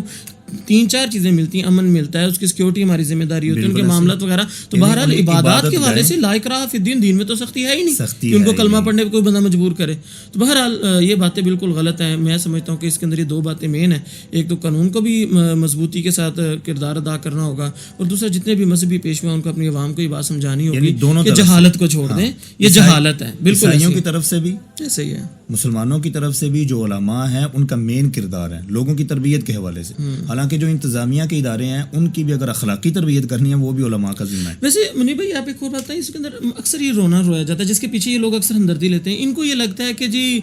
3-4 چیزیں ملتی ہیں. امن ملتا ہے, اس کی سیکیورٹی ہماری ذمہ داری ہوتی ہے, ان کے معاملات وغیرہ. تو بہرحال عبادات کے حوالے سے لا اکراہ فی الدین, دین میں تو سختی ہے ہی نہیں کہ ان کو کلمہ پڑھنے پہ کوئی بندہ مجبور کرے. تو بہرحال یہ باتیں بالکل غلط ہیں. میں سمجھتا ہوں کہ اس کے اندر یہ 2 باتیں مین ہیں. ایک تو قانون کو بھی مضبوطی کے ساتھ کردار ادا کرنا ہوگا, اور دوسرا جتنے بھی مذہبی پیشوا ہیں ان کو اپنی عوام کو یہ بات سمجھانی ہوگی کہ جہالت کو چھوڑ دیں, یہ جہالت ہے. بالکل عیسائیوں کی طرف سے بھی ایسے ہی ہے. مسلمانوں کی طرف سے بھی جو علماء ہیں ان کا مین کردار ہے لوگوں کی تربیت کے حوالے سے. حالانکہ جو انتظامیہ کے ادارے ہیں ان کی بھی اگر اخلاقی تربیت کرنی ہے وہ بھی علماء کا ذمہ ہے. ویسے منی بھائی آپ ایک اور بات ہے، اس کے اندر اکثر یہ رویا جاتا ہے جس کے پیچھے یہ لوگ اکثر ہمدردی لیتے ہیں. ان کو یہ لگتا ہے کہ جی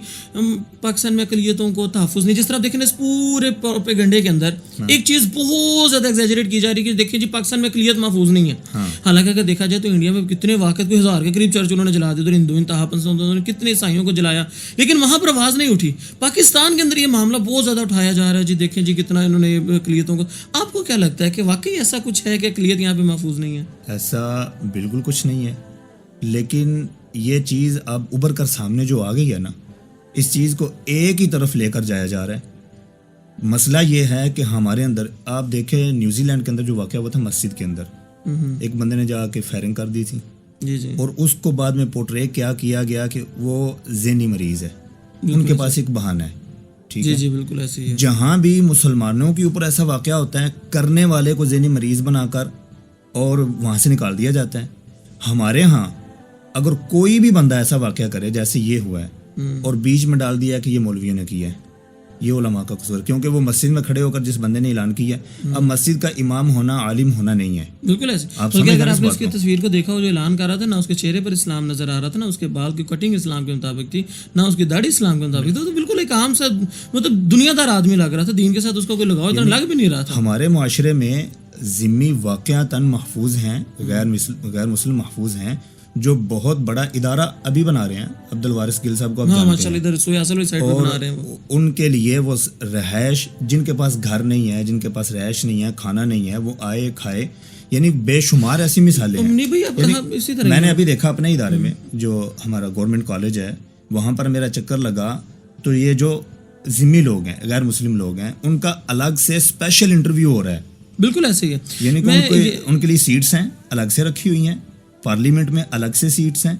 پاکستان میں اقلیتوں کو تحفظ نہیں. جس طرح دیکھیں اس پورے پروپیگنڈے کے اندر ایک چیز بہت زیادہ ایگزیجریٹ کی جا رہی ہے کہ دیکھیں جی پاکستان میں اقلیت محفوظ نہیں ہے. حالانکہ اگر دیکھا جائے تو انڈیا میں کتنے واقعات کو 1000 کے قریب چرچ انہوں نے جلا دیے، اور ہندو انتہا پسندوں نے کتنے عیسائیوں کو جلایا، لیکن وہاں پر آواز نہیں اٹھی. پاکستان کے اندر یہ معاملہ بہت زیادہ اٹھایا جا رہا ہے. جی دیکھیں جی کتنا انہوں نے اقلیتوں کو. آپ کو کیا لگتا ہے کہ واقعی ایسا کچھ ہے کہ اقلیت یہاں پہ محفوظ نہیں ہے؟ ایسا بالکل کچھ نہیں ہے، لیکن یہ چیز اب ابھر کر سامنے جو آ گئی ہے نا، اس چیز کو ایک ہی طرف لے کر جایا جا رہا ہے. مسئلہ یہ ہے کہ ہمارے اندر آپ دیکھیں نیوزی لینڈ کے اندر جو واقعہ ہوا تھا مسجد کے اندر، ایک بندے نے جا کے فائرنگ کر دی تھی جی اور اس کو بعد میں پورٹرے کیا گیا کہ وہ ذہنی مریض ہے، ان کے پاس ایک بہانہ ہے. ٹھیک ہے جی بالکل ایسے ہی ہے. جہاں بھی مسلمانوں کے اوپر ایسا واقعہ ہوتا ہے کرنے والے کو ذہنی مریض بنا کر اور وہاں سے نکال دیا جاتا ہے. ہمارے ہاں اگر کوئی بھی بندہ ایسا واقعہ کرے جیسے یہ ہوا ہے اور بیچ میں ڈال دیا کہ یہ مولویوں نے کیا ہے، یہ علماء کا قصور، کیونکہ وہ مسجد میں کھڑے ہو کر جس بندے نے اعلان کیا اب مسجد کا امام ہونا عالم ہونا نہیں ہے. بالکل ایسے. بلکہ اگر آپ نے اس کی تصویر کو دیکھا ہو جو اعلان کر رہا تھا، نہ اس کے چہرے پر اسلام نظر آ رہا تھا، نہ اس کے بال کی کٹنگ اسلام کے مطابق تھی، نہ اس کی داڑھی اسلام کے مطابق تھی. تو بالکل ایک عام سا مطلب دنیا دار آدمی لگ رہا تھا، دین کے ساتھ اس کا کوئی لگاؤ اتنا لگ بھی نہیں رہا تھا. ہمارے معاشرے میں ذمی واقعتاً محفوظ ہیں، غیر مسلم محفوظ ہیں، جو بہت بڑا ادارہ ابھی بنا رہے ہیں. عبد الوارث گل صاحب کو آپ جانتے ہیں، اور ان کے لیے وہ رہائش، جن کے پاس گھر نہیں ہے، جن کے پاس رہائش نہیں ہے، کھانا نہیں ہے، وہ آئے کھائے، یعنی بے شمار ایسی مثالیں ہیں. میں نے ابھی دیکھا اپنے ادارے میں جو ہمارا گورنمنٹ کالج ہے وہاں پر میرا چکر لگا تو یہ جو ذمی لوگ ہیں، غیر مسلم لوگ ہیں، ان کا الگ سے اسپیشل انٹرویو ہو رہا ہے. بالکل ایسے ہی ہے. یعنی کہ ان کے لیے سیٹس ہیں الگ سے رکھی ہوئی ہیں، پارلیمنٹ میں الگ سے سیٹس ہیں،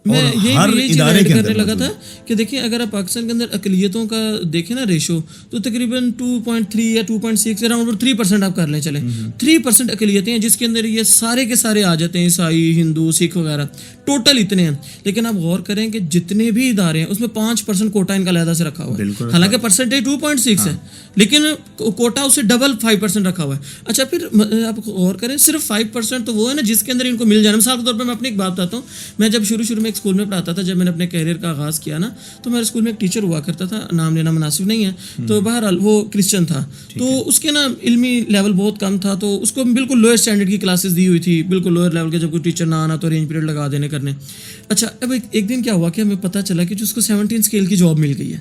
میں ہر ادارے کے اندر لگا تھا کہ دیکھیں اگر آپ پاکستان کے اندر اقلیتوں کا دیکھیں نا ریشو تو تقریباً 2.3 یا 2.6 اراؤنڈ 3% آپ کر لیں چلیں. 3% اقلیتیں ہیں جس کے اندر یہ سارے کے سارے آ جاتے ہیں، عیسائی، ہندو، سکھ وغیرہ، ٹوٹل اتنے ہیں. لیکن آپ غور کریں کہ جتنے بھی ادارے ہیں اس میں 5% کوٹا ان کا علیحدہ سے رکھا ہوا ہے. حالانکہ پرسنٹیج 2.6 ہے لیکن کوٹا اس سے ڈبل 5% رکھا ہوا ہے. اچھا پھر آپ غور کریں صرف 5% تو وہ ہے نا جس کے اندر ان کو مل جانا. مثال کے طور پر میں اپنی ایک بات بتاتا ہوں. میں جب شروع میں ایک اسکول میں پڑھاتا تھا، جب میں نے اپنے کیریئر کا آغاز کیا نا، تو میرے اسکول میں ایک ٹیچر ہوا کرتا تھا، نام لینا مناسب نہیں ہے، تو بہرحال وہ کرسچن تھا. تو اس کے نا علمی لیول بہت کم تھا، تو اس کو بالکل لوئر اسٹینڈرڈ کی کلاسز دی ہوئی تھی، بالکل لوئر لیول کے. جب کوئی ٹیچر نہ آنا تو ارینج پیریڈ لگا دینے کرنے. اچھا اب ایک دن کیا ہوا کہ ہمیں پتہ چلا کہ جو اس کو 17 اسکیل کی جاب مل گئی ہے.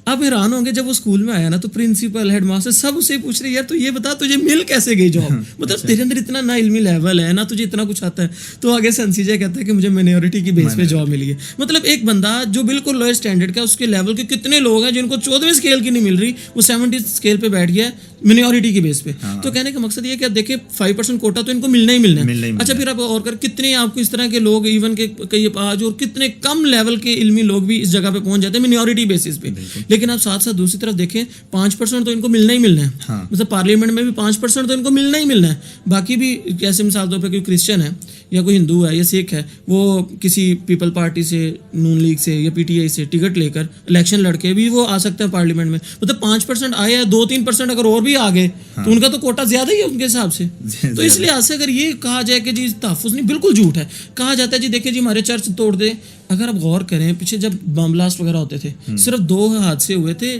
آپ حیران ہوں گے جب وہ اسکول میں آیا نا تو پرنسپل، ہیڈ ماسٹر سب اسے پوچھ رہے یار تو یہ بتا تجھے مل کیسے گئی جاب، مطلب تیرے اندر اتنا نہ علمی لیول ہے، نہ تجھے اتنا کچھ آتا ہے. تو آگے سنسیجر کہتا ہے کہ مجھے مائنورٹی کی بیس پہ جاب ملی ہے. مطلب ایک بندہ جو بالکل لوئر اسٹینڈرڈ کا، اس کے لیول کے کتنے لوگ ہیں جن کو 14ویں اسکیل کی نہیں مل رہی، وہ 17 اسکیل پہ بیٹھ گیا مائنورٹی کی بیس پہ. تو کہنے کا مقصد یہ کہ دیکھیں 5% کوٹا تو ان کو ملنا ہی ملنا ہے. اچھا پھر آپ اور کر کتنے آپ کو اس طرح کے لوگ ایون کہ کئی آج اور کتنے کم لیول کے علمی لوگ بھی اس جگہ پہ پہنچ جاتے ہیں مائنورٹی بیسس پہ. لیکن آپ ساتھ ساتھ دوسری طرف دیکھیں 5% تو ان کو ملنا ہی ملنا ہے. مطلب پارلیمنٹ میں بھی 5% تو ان کو ملنا ہی ملنا ہے. باقی بھی جیسے مثال طور پہ کوئی کرسچن ہے یا کوئی ہندو ہے یا سکھ ہے، وہ کسی پیپل پارٹی سے، نون لیگ سے یا پی ٹی آئی سے ٹکٹ لے کر الیکشن لڑ کے بھی وہ آ سکتا ہے پارلیمنٹ میں. مطلب 5% آئے ہیں، 2-3% اگر اور بھی آ گئے تو ان کا تو کوٹا زیادہ ہی ہے ان کے حساب سے. تو اس لحاظ سے اگر یہ کہا جائے کہ جی تحفظ نہیں، بالکل جھوٹ ہے. کہا جاتا ہے جی دیکھیں جی ہمارے چرچ توڑ دے. اگر آپ غور کریں پیچھے جب بم بلاسٹ وغیرہ ہوتے تھے صرف 2 حادثے ہوئے تھے،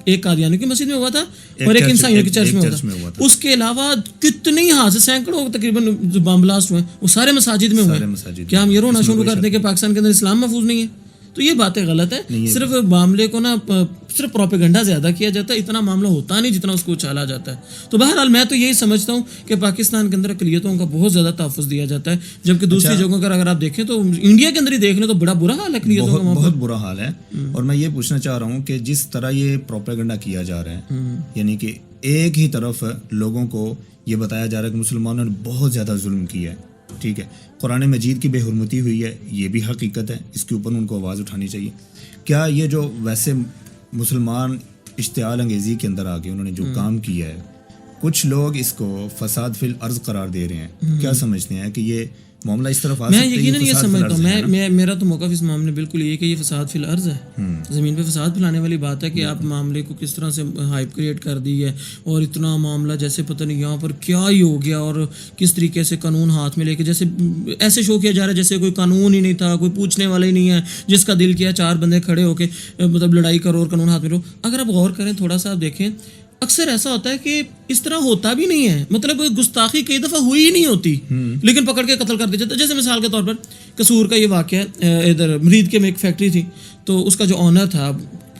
ایک قادیانیوں کی مسجد میں ہوا تھا اور ایک عیسائیوں کی چرچ میں ہوا تھا. اس کے علاوہ کتنے حادثے، سینکڑوں تقریباً جو بم بلاسٹ ہوئے وہ سارے مساجد میں ہوئے. کیا ہم یہ رونا شروع کر دیں کہ پاکستان کے اندر اسلام محفوظ نہیں ہے؟ تو یہ باتیں غلط ہے. صرف معاملے کو نا صرف پروپیگنڈا زیادہ کیا جاتا ہے، اتنا معاملہ ہوتا نہیں جتنا اس کو اچھالا جاتا ہے. تو بہرحال میں تو یہی سمجھتا ہوں کہ پاکستان کے اندر اقلیتوں کا بہت زیادہ تحفظ دیا جاتا ہے، جبکہ دوسری جگہوں پر اگر آپ دیکھیں تو انڈیا کے اندر ہی دیکھ لیں تو بڑا برا حال ہے اقلیتوں کا، بہت برا حال ہے. اور میں یہ پوچھنا چاہ رہا ہوں کہ جس طرح یہ پروپیگنڈا کیا جا رہا ہے، یعنی کہ ایک ہی طرف لوگوں کو یہ بتایا جا رہا ہے کہ مسلمانوں نے بہت زیادہ ظلم کیا ہے، ٹھیک ہے، قرآن مجید کی بے حرمتی ہوئی ہے، یہ بھی حقیقت ہے، اس کے اوپر ان کو آواز اٹھانی چاہیے. کیا یہ جو ویسے مسلمان اشتعال انگیزی کے اندر آ کے انہوں نے جو کام کیا ہے، کچھ لوگ اس کو فساد فی الارض قرار دے رہے ہیں. کیا سمجھتے ہیں کہ یہ معاملہ اس طرف آ میں سکتا ہے. یقیناً یہ فساد فی سمجھتا ہوں، الارض ہے نا. میں میرا تو موقف اس معاملے میں بالکل یہ کہ یہ فساد فی الارض ہے، زمین پہ فساد پھیلانے والی بات ہے کہ آپ معاملے کو کس طرح سے ہائپ کریٹ کر دی ہے اور اتنا معاملہ جیسے پتہ نہیں یہاں پر کیا ہی ہو گیا اور کس طریقے سے قانون ہاتھ میں لے کے جیسے ایسے شو کیا جا رہا ہے جیسے کوئی قانون ہی نہیں تھا، کوئی پوچھنے والا ہی نہیں ہے، جس کا دل کیا چار بندے کھڑے ہو کے مطلب لڑائی کرو اور قانون ہاتھ میں لو. اگر آپ غور کریں تھوڑا سا آپ دیکھیں اکثر ایسا ہوتا ہے کہ اس طرح ہوتا بھی نہیں ہے، مطلب گستاخی کئی دفعہ ہوئی ہی نہیں ہوتی لیکن پکڑ کے قتل کر دیا جاتا ہے. جیسے مثال کے طور پر قصور کا یہ واقعہ ہے، ادھر مرید کے میں ایک فیکٹری تھی، تو اس کا جو آنر تھا،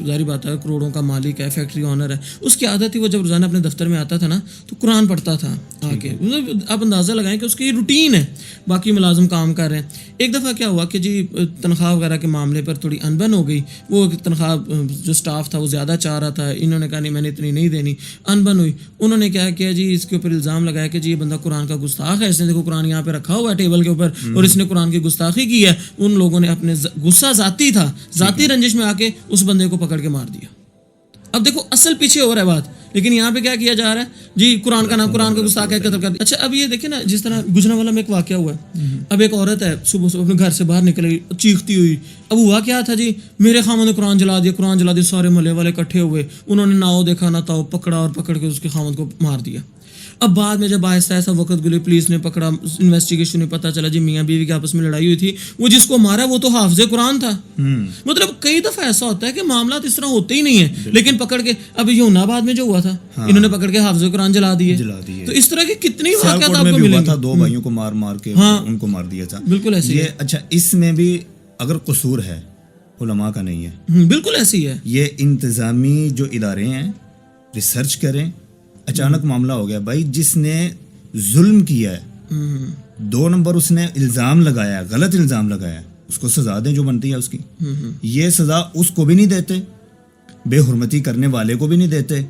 ظاہری بات ہے کروڑوں کا مالک ہے، فیکٹری آنر ہے، اس کی عادت تھی وہ جب روزانہ اپنے دفتر میں آتا تھا نا تو قرآن پڑھتا تھا آ کے. مطلب آپ اندازہ لگائیں کہ اس کی روٹین ہے، باقی ملازم کام کر رہے ہیں. ایک دفعہ کیا ہوا کہ جی تنخواہ وغیرہ کے معاملے پر تھوڑی انبن ہو گئی، وہ تنخواہ جو سٹاف تھا وہ زیادہ چاہ رہا تھا، انہوں نے کہا نہیں میں نے اتنی نہیں دینی، انبن ہوئی. انہوں نے کیا کیا جی اس کے اوپر الزام لگایا کہ جی یہ بندہ قرآن کا گستاخ ہے، اس نے دیکھو قرآن یہاں پہ رکھا ہوا ہے ٹیبل کے اوپر اور اس نے قرآن کی گستاخی کی ہے. ان لوگوں نے اپنے غصہ ذاتی تھا، ذاتی رنجش میں آ کے اس بندے کو پکڑ کے مار دیا. اب دیکھو اصل پیچھے ہو رہا ہے بات، لیکن یہاں پہ کیا کیا جا رہا ہے جی قرآن کا نام، قرآن کا گستاخ ہے، قتل کر دیا. اچھا اب یہ دیکھیں نا جس طرح گجرانوالہ میں ایک واقعہ ہوا ہے، اب ایک عورت ہے صبح صبح اپنے گھر سے باہر نکل گئی چیختی ہوئی. اب ہوا کیا تھا جی میرے خامد نے قرآن جلا دیا، قرآن جلا دیا. سارے محلے والے اکٹھے ہوئے، انہوں نے نہ ہو دیکھا نہ تاؤ، پکڑا اور پکڑ کے اس کے خامد کو مار دیا. اب بعد میں جب آہستہ آہستہ وقت گزرے پولیس نے پکڑا، انویسٹیگیشن میں پتہ چلا جی میاں بیوی کے آپس میں لڑائی ہوئی تھی، وہ جس کو مارا وہ تو حافظ قرآن تھا. مطلب کئی دفعہ ایسا ہوتا ہے کہ معاملات اس طرح ہوتے ہی نہیں ہیں لیکن پکڑ کے. اب یونا بعد میں جو ہوا تھا انہوں نے پکڑ کے حافظ قرآن جلا دیے. تو اس طرح کی کتنی واقعات آپ کو ملیں گے. 2 بھائیوں کو مار کے ان کو مار دیا تھا. بالکل ایسی ہے. اچھا اس میں بھی اگر قصور ہے علماء کا نہیں ہے، بالکل ایسی ہے. یہ انتظامی جو ادارے ہیں ریسرچ کریں. اچانک معاملہ ہو گیا بھائی، جس نے ظلم کیا ہے 2 نمبر اس نے الزام لگایا، غلط الزام لگایا، اس کو سزا دیں جو بنتی ہے اس کی. یہ سزا اس کو بھی نہیں دیتے، بے حرمتی کرنے والے کو بھی نہیں دیتے،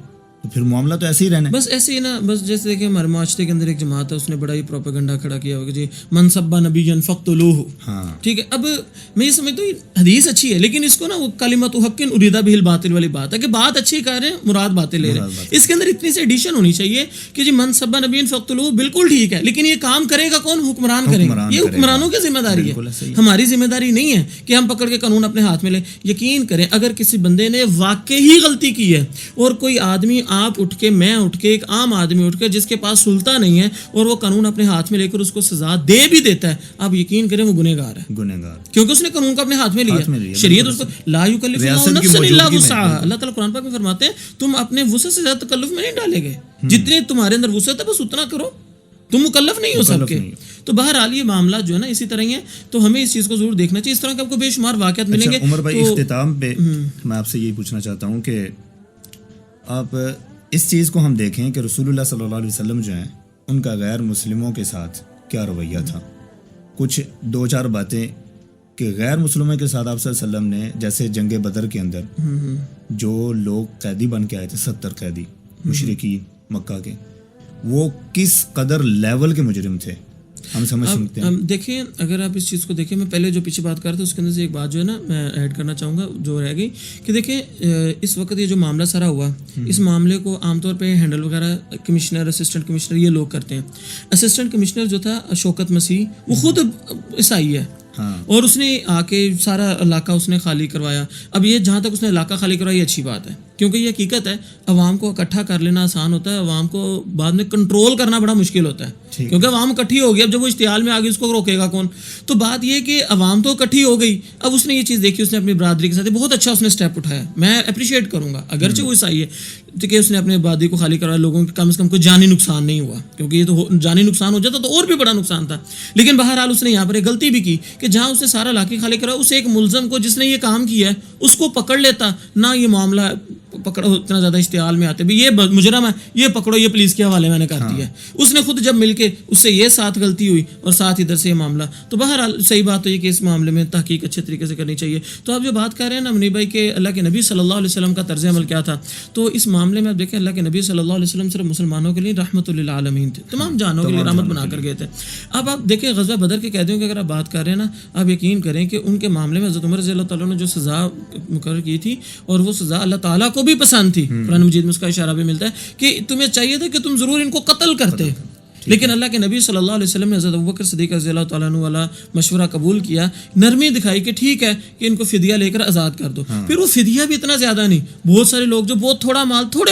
تو پھر معاملہ تو ایسے ہی رہنا ہے. بس ایسے ہی نا. بس جیسے کہ ہمارے معاشرے کے اندر ایک جماعت ہے، اس نے بڑا ہی پروپیگنڈا کھڑا کیا ہوا کہ جی من سبا نبی فقتلوہ. ٹھیک ہے. اب میں یہ سمجھتا ہوں حدیث اچھی ہے لیکن اس کو نا وہ کلمۃ حق اریدا بہ الباطل والی بات ہے کہ بات اچھی کہہ رہے ہیں مراد باتیں لے رہے ہیں. اس کے اندر اتنی سی ایڈیشن ہونی چاہیے کہ جی من سبا نبی فقتلوہ بالکل ٹھیک ہے لیکن یہ کام کرے گا کون؟ حکمران کریں گے. یہ حکمرانوں کی ذمہ داری ہے، ہماری ذمہ داری نہیں ہے کہ ہم پکڑ کے قانون اپنے ہاتھ میں لیں. یقین کریں اگر کسی بندے نے واقعی غلطی کی ہے اور کوئی آدمی آپ اٹھ کے میں اٹھ کے ایک عام آدمی اٹھ کے جس کے پاس سلطہ نہیں ہے اور وہ قانون اپنے ہاتھ میں لے کر اس کو سزا دے بھی دیتا ہے، آپ یقین کریں وہ گنہگار ہے، کیونکہ اس نے قانون کو اپنے ہاتھ میں لیا. شریعت اس کو لا یکلف اللہ نفسا الا وسعها. اللہ تعالیٰ قرآن پاک میں فرماتے ہیں تم اپنے وسعت سے زیادہ تکلف میں نہیں ڈالے گئے، جتنے تمہارے اندر وسعت ہے بس اتنا کرو، تم مکلف نہیں ہو سب کے. تو بہرحال یہ معاملات جو ہے نا اسی طرح ہی ہیں، تو ہمیں اس چیز کو ضرور دیکھنا چاہیے. اس طرح کے آپ کو بے شمار واقعات ملیں گے. عمر بھائی اختتام پہ میں آپ سے یہی پوچھنا چاہتا ہوں کہ آپ اس چیز کو ہم دیکھیں کہ رسول اللہ صلی اللہ علیہ وسلم جو ہیں ان کا غیر مسلموں کے ساتھ کیا رویہ تھا. کچھ 2-4 باتیں کہ غیر مسلموں کے ساتھ آپ صلی اللہ علیہ وسلم نے، جیسے جنگ بدر کے اندر جو لوگ قیدی بن کے آئے تھے 70 قیدی مشرکی مکہ کے، وہ کس قدر لیول کے مجرم تھے ہم سمجھ سکتے ہیں. دیکھیں اگر آپ اس چیز کو دیکھیں، میں پہلے جو پیچھے بات کر رہا تھا اس کے اندر سے ایک بات جو ہے نا میں ایڈ کرنا چاہوں گا جو رہ گئی کہ دیکھیں اس وقت یہ جو معاملہ سارا ہوا، اس معاملے کو عام طور پہ ہینڈل وغیرہ کمشنر، اسسٹنٹ کمشنر یہ لوگ کرتے ہیں. اسسٹنٹ کمشنر جو تھا شوکت مسیح، وہ خود عیسائی ہے اور اس نے آ کے سارا علاقہ اس نے خالی کروایا. اب یہ جہاں تک اس نے علاقہ خالی کروایا یہ اچھی بات ہے کیونکہ یہ حقیقت ہے، عوام کو اکٹھا کر لینا آسان ہوتا ہے، عوام کو بعد میں کنٹرول کرنا بڑا مشکل ہوتا ہے کیونکہ عوام اکٹھی ہو گئی. اب جب وہ اشتعال میں آگے اس کو روکے گا کون؟ تو بات یہ کہ عوام تو اکٹھی ہو گئی. اب اس نے یہ چیز دیکھی، اس نے اپنی برادری کے ساتھ بہت اچھا اس نے اسٹیپ اٹھایا، میں اپریشیٹ کروں گا اگرچہ وہ عیسائی ہے کہ اس نے اپنے برادری کو خالی کروایا، لوگوں کے کم سے کم کوئی جانی نقصان نہیں ہوا کیونکہ یہ تو جانی نقصان ہو جاتا تو اور بھی بڑا نقصان تھا. لیکن بہرحال اس نے یہاں پر ایک غلطی بھی کی کہ جہاں اس نے سارا علاقے خالی کرا، اس ایک ملزم کو جس نے یہ کام کیا ہے اس کو پکڑ لیتا نہ، یہ معاملہ پکڑو اتنا زیادہ اشتعال میں آتے بھی یہ مجرم ہے، یہ پکڑو، یہ پولیس کے حوالے میں نے کر دیا ہے. اس نے خود جب مل کے اس سے یہ ساتھ غلطی ہوئی اور ساتھ ادھر سے یہ معاملہ. تو بہرحال صحیح بات تو یہ کہ اس معاملے میں تحقیق اچھے طریقے سے کرنی چاہیے. تو آپ جو بات کر رہے ہیں نا منی بھائی کہ اللہ کے نبی صلی اللہ علیہ وسلم کا طرز عمل کیا تھا، تو اس معاملے میں آپ دیکھیں اللہ کے نبی صلی اللہ علیہ وسلم صرف مسلمانوں کے لیے رحمت للعالمین تھے، تمام جانوں کے لیے رحمت بنا کر گئے تھے. اب آپ دیکھیں غزوہ بدر کے قیدیوں کی اگر آپ بات کر رہے ہیں نا، آپ یقین کریں کہ ان کے معاملے میں حضرت عمر رضی اللہ تعالیٰ نے جو سزا مقرر کی تھی اور وہ سزا اللہ تعالیٰ کو بھی پسند تھی. قرآن مجید میں اس کا اشارہ بھی ملتا ہے کہ تمہیں چاہیے تھا کہ تم ضرور ان کو قتل کرتے، لیکن اللہ کے نبی صلی اللہ علیہ وسلم نے حضرت ابوبکر صدیق رضی اللہ تعالیٰ عنہ والا مشورہ قبول کیا, نرمی دکھائی کہ ٹھیک ہے کہ ان کو فدیہ لے کر آزاد کر دو. پھر وہ فدیہ بھی اتنا زیادہ نہیں, بہت سارے لوگ جو بہت تھوڑے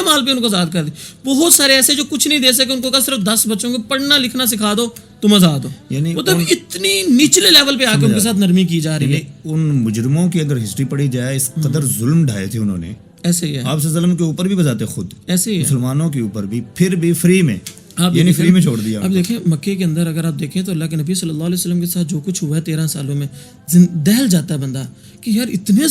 مال پہ ان کو آزاد کر دیں, بہت سارے ایسے جو کچھ نہیں دے سکے, ان کو کہا صرف 10 بچوں کو پڑھنا لکھنا سکھا دو تم آزاد ہو. یعنی مطلب اتنی نچلے لیول پہ آ کے ان کے ساتھ نرمی کی جا رہی ہے. ان مجرموں کی اگر ہسٹری پڑھی جائے, اس قدر ظلم ڈھائے تھے انہوں نے, ایسے ہی ہے, آپ صلی اللہ علیہ وسلم کے اوپر بھی بتاتے خود, ایسے ہی ہے, مسلمانوں کے اوپر بھی, پھر بھی فری میں, یعنی فری میں چھوڑ دیا. اب دیکھیں مکے کے اندر اگر آپ دیکھیں تو اللہ کے نبی صلی اللہ علیہ وسلم کے ساتھ جو کچھ ہوا ہے 13 سالوں میں, دہل جاتا ہے بندہ کہ یار اتنے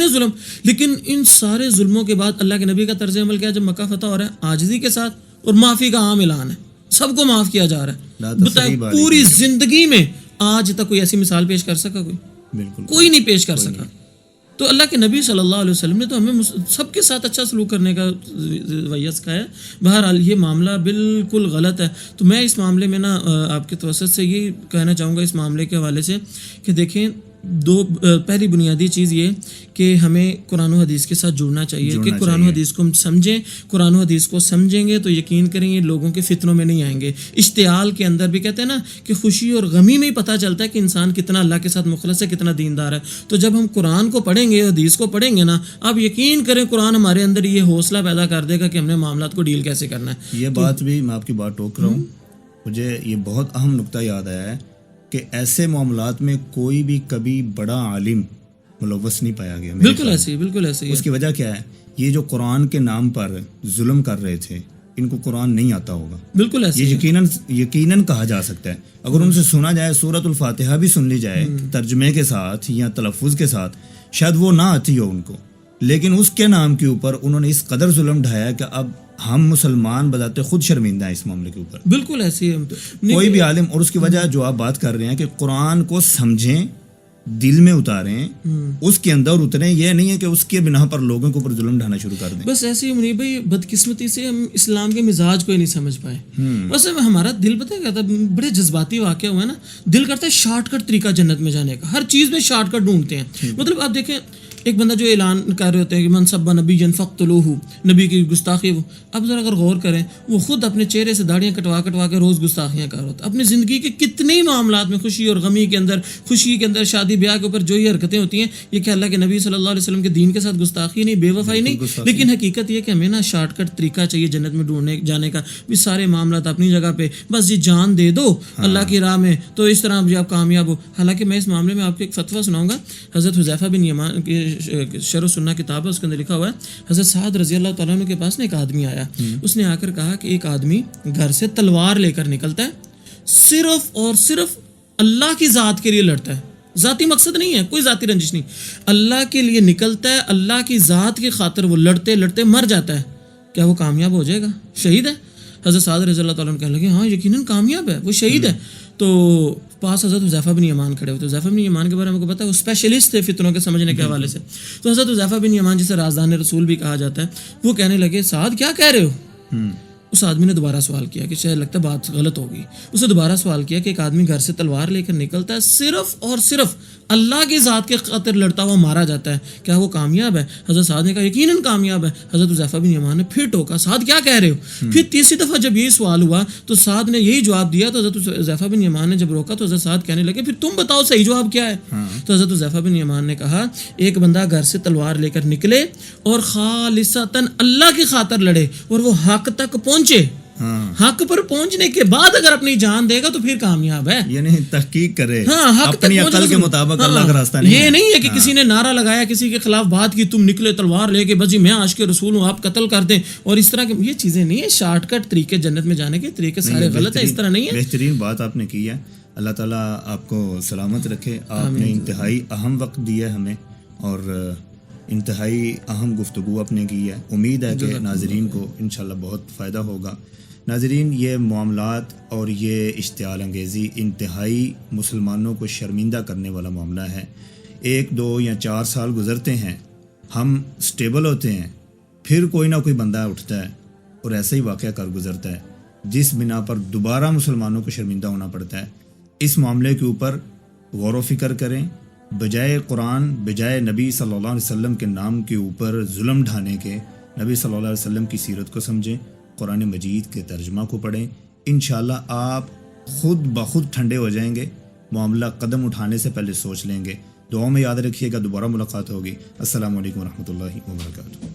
ظلم. لیکن ان سارے ظلموں کے بعد اللہ کے نبی کا طرز عمل کیا, جب مکہ فتح ہو رہا ہے عاجزی کے ساتھ اور معافی کا عام اعلان ہے, سب کو معاف کیا جا رہا ہے. بتائیں پوری زندگی میں آج تک کوئی ایسی مثال پیش کر سکا؟ بالکل کوئی نہیں پیش کر سکا. تو اللہ کے نبی صلی اللہ علیہ وسلم نے تو ہمیں سب کے ساتھ اچھا سلوک کرنے کا رویہ سکھایا. بہرحال یہ معاملہ بالکل غلط ہے. تو میں اس معاملے میں نا آپ کے توسط سے یہ کہنا چاہوں گا اس معاملے کے حوالے سے کہ دیکھیں, پہلی بنیادی چیز یہ کہ ہمیں قرآن و حدیث کے ساتھ جڑنا چاہیے کہ قرآن و حدیث کو ہم سمجھیں. قرآن و حدیث کو سمجھیں گے تو یقین کریں یہ لوگوں کے فتنوں میں نہیں آئیں گے. اشتعال کے اندر بھی کہتے ہیں نا کہ خوشی اور غمی میں ہی پتہ چلتا ہے کہ انسان کتنا اللہ کے ساتھ مخلص ہے, کتنا دیندار ہے. تو جب ہم قرآن کو پڑھیں گے, حدیث کو پڑھیں گے نا, آپ یقین کریں قرآن ہمارے اندر یہ حوصلہ پیدا کر دے گا کہ ہم نے معاملات کو ڈیل کیسے کرنا ہے. یہ بات بھی میں آپ کی بات ٹوک رہا ہوں, مجھے یہ بہت اہم نقطہ یاد آیا ہے کہ ایسے معاملات میں کوئی بھی کبھی بڑا عالم ملوث نہیں پایا گیا. بالکل ایسے ہی. اس کی وجہ کیا ہے؟ یہ جو قرآن کے نام پر ظلم کر رہے تھے, ان کو قرآن نہیں آتا ہوگا. بالکل ایسے یہ یقیناً کہا جا سکتا ہے. اگر ان سے سنا جائے, سورۃ الفاتحہ بھی سن لی جائے ترجمے کے ساتھ یا تلفظ کے ساتھ, شاید وہ نہ آتی ہو ان کو, لیکن اس کے نام کے اوپر انہوں نے اس قدر ظلم ڈھایا کہ اب ہم مسلمان بذات خود شرمندہ ہیں اس معاملے کے اوپر. بالکل ایسے ہی. کوئی بھی عالم, اور اس کی وجہ جو آپ بات کر رہے ہیں کہ قرآن کو سمجھیں, دل میں اتاریں, اس کے اندر اتریں. یہ نہیں ہے کہ اس کے بنا پر لوگوں کے اوپر ظلم ڈھانا شروع کر دیں. بس ایسے ہی منیر بھائی, بدقسمتی سے ہم اسلام کے مزاج کو ہی نہیں سمجھ پائے. بس ہمارا دل پتہ کیا تھا, بڑے جذباتی واقعہ ہوا ہے نا, دل کرتا ہے شارٹ کٹ طریقہ جنت میں جانے کا, ہر چیز میں شارٹ کٹ ڈھونڈتے ہیں. مطلب آپ دیکھیں ایک بندہ جو اعلان کر رہے ہوتے ہیں کہ من سب نبی فقتلوہ, نبی کی گستاخی, اب ذرا اگر غور کریں, وہ خود اپنے چہرے سے داڑیاں کٹوا کے روز گستاخیاں کر رہا ہوتا ہے. اپنی زندگی کے کتنے ہی معاملات میں, خوشی اور غمی کے اندر, خوشی کے اندر, شادی بیاہ کے اوپر جو یہ حرکتیں ہوتی ہیں, یہ کہ اللہ کے نبی صلی اللہ علیہ وسلم کے دین کے ساتھ گستاخی نہیں, بے وفائی نہیں, لیکن حقیقت یہ کہ ہمیں نا شارٹ کٹ طریقہ چاہیے جنت میں ڈھونڈنے جانے کا. بھی سارے معاملات اپنی جگہ پہ, بس یہ جان دے دو اللہ کی راہ میں, تو اس طرح بھی آپ کامیاب ہو. حالانکہ میں اس معاملے میں آپ کو ایک فتویٰ سناؤں گا. حضرت حذیفہ بن یمان کی شرح سنہ کتاب ہے, اس کے اندر لکھا ہوا ہے, حضرت سعد رضی اللہ تعالیٰ عنہ کے پاس نا ایک آدمی آیا. اس نے آ کر کہا کہ ایک آدمی گھر سے تلوار لے کر نکلتا ہے, صرف اور صرف اللہ کی ذات کے لیے لڑتا ہے, ذاتی مقصد نہیں ہے, کوئی ذاتی رنجش نہیں, اللہ کے لیے نکلتا ہے, اللہ کی ذات کی خاطر وہ لڑتے لڑتے مر جاتا ہے. کیا وہ کامیاب ہو جائے گا؟ شہید ہے. حضرت سعد رضی اللہ تعالیٰ عنہ کہنے لگے ہاں یقیناً کامیاب ہے, وہ شہید ہے. تو پاس حضرت حذیفہ بن یمان کھڑے ہوئے. تو حذیفہ بن یمان کے بارے میں کو پتا ہے, وہ اسپیشلسٹ تھے فتنوں کے سمجھنے کے حوالے سے. تو حضرت حذیفہ بن یمان جسے رازدان رسول بھی کہا جاتا ہے, وہ کہنے لگے سعد کیا کہہ رہے ہو؟ اس آدمی نے دوبارہ سوال کیا کہ شاید لگتا ہے بات غلط ہوگی. اس نے دوبارہ سوال کیا کہ ایک آدمی گھر سے تلوار لے کر نکلتا ہے, صرف اور صرف اللہ کی ذات کے خاطر لڑتا ہوا مارا جاتا ہے, کیا وہ کامیاب ہے؟ حضرت سعد نے کہا یقیناً کامیاب ہے. حضرت حذیفہ بن یمان نے پھر ٹوکا, سعد کیا کہہ رہے ہو؟ پھر تیسری دفعہ جب یہی سوال ہوا تو سعد نے یہی جواب دیا. تو حضرت حذیفہ بن یمان نے جب روکا تو حضرت سعد کہنے لگے پھر تم بتاؤ صحیح جواب کیا ہے؟ تو حضرت حذیفہ بن یمان نے کہا ایک بندہ گھر سے تلوار لے کر نکلے اور خالصتاً اللہ کی خاطر لڑے اور وہ حق تک پہنچے, حق پر پہنچنے کے بعد اگر اپنی جان دے گا تو پھر کامیاب ہے. یعنی تحقیق کرے, حق اپنی عقل کے مطابق اللہ کا راستہ نہیں. یہ نہیں ہے کہ کسی نے نعرہ لگایا, کسی کے خلاف بات کی, تم نکلے تلوار لے کے بس جی میں عاشق رسول ہوں آپ قتل کر دیں, اور اس طرح کی یہ چیزیں نہیں ہے. شارٹ کٹ طریقے جنت میں جانے کے طریقے سارے غلط ہیں, اس طرح نہیں ہے. بہترین بات آپ نے کی ہے. اللہ تعالیٰ آپ کو سلامت رکھے. آپ نے انتہائی اہم وقت دیا ہے ہمیں, اور انتہائی اہم گفتگو آپ نے کی ہے. امید ہے کہ ناظرین کو انشاءاللہ بہت فائدہ ہوگا. ناظرین, یہ معاملات اور یہ اشتعال انگیزی انتہائی مسلمانوں کو شرمندہ کرنے والا معاملہ ہے. 1 2 یا 4 سال گزرتے ہیں, ہم سٹیبل ہوتے ہیں, پھر کوئی نہ کوئی بندہ اٹھتا ہے اور ایسا ہی واقعہ کر گزرتا ہے جس بنا پر دوبارہ مسلمانوں کو شرمندہ ہونا پڑتا ہے. اس معاملے کے اوپر غور و فکر کریں, بجائے قرآن, بجائے نبی صلی اللہ علیہ وسلم کے نام کے اوپر ظلم ڈھانے کے, نبی صلی اللہ علیہ وسلم کی سیرت کو سمجھیں, قرآن مجید کے ترجمہ کو پڑھیں, انشاءاللہ آپ خود بخود ٹھنڈے ہو جائیں گے، معاملہ قدم اٹھانے سے پہلے سوچ لیں گے۔ دعاؤں میں یاد رکھیے گا، دوبارہ ملاقات ہوگی۔ السلام علیکم ورحمۃ اللہ وبرکاتہ۔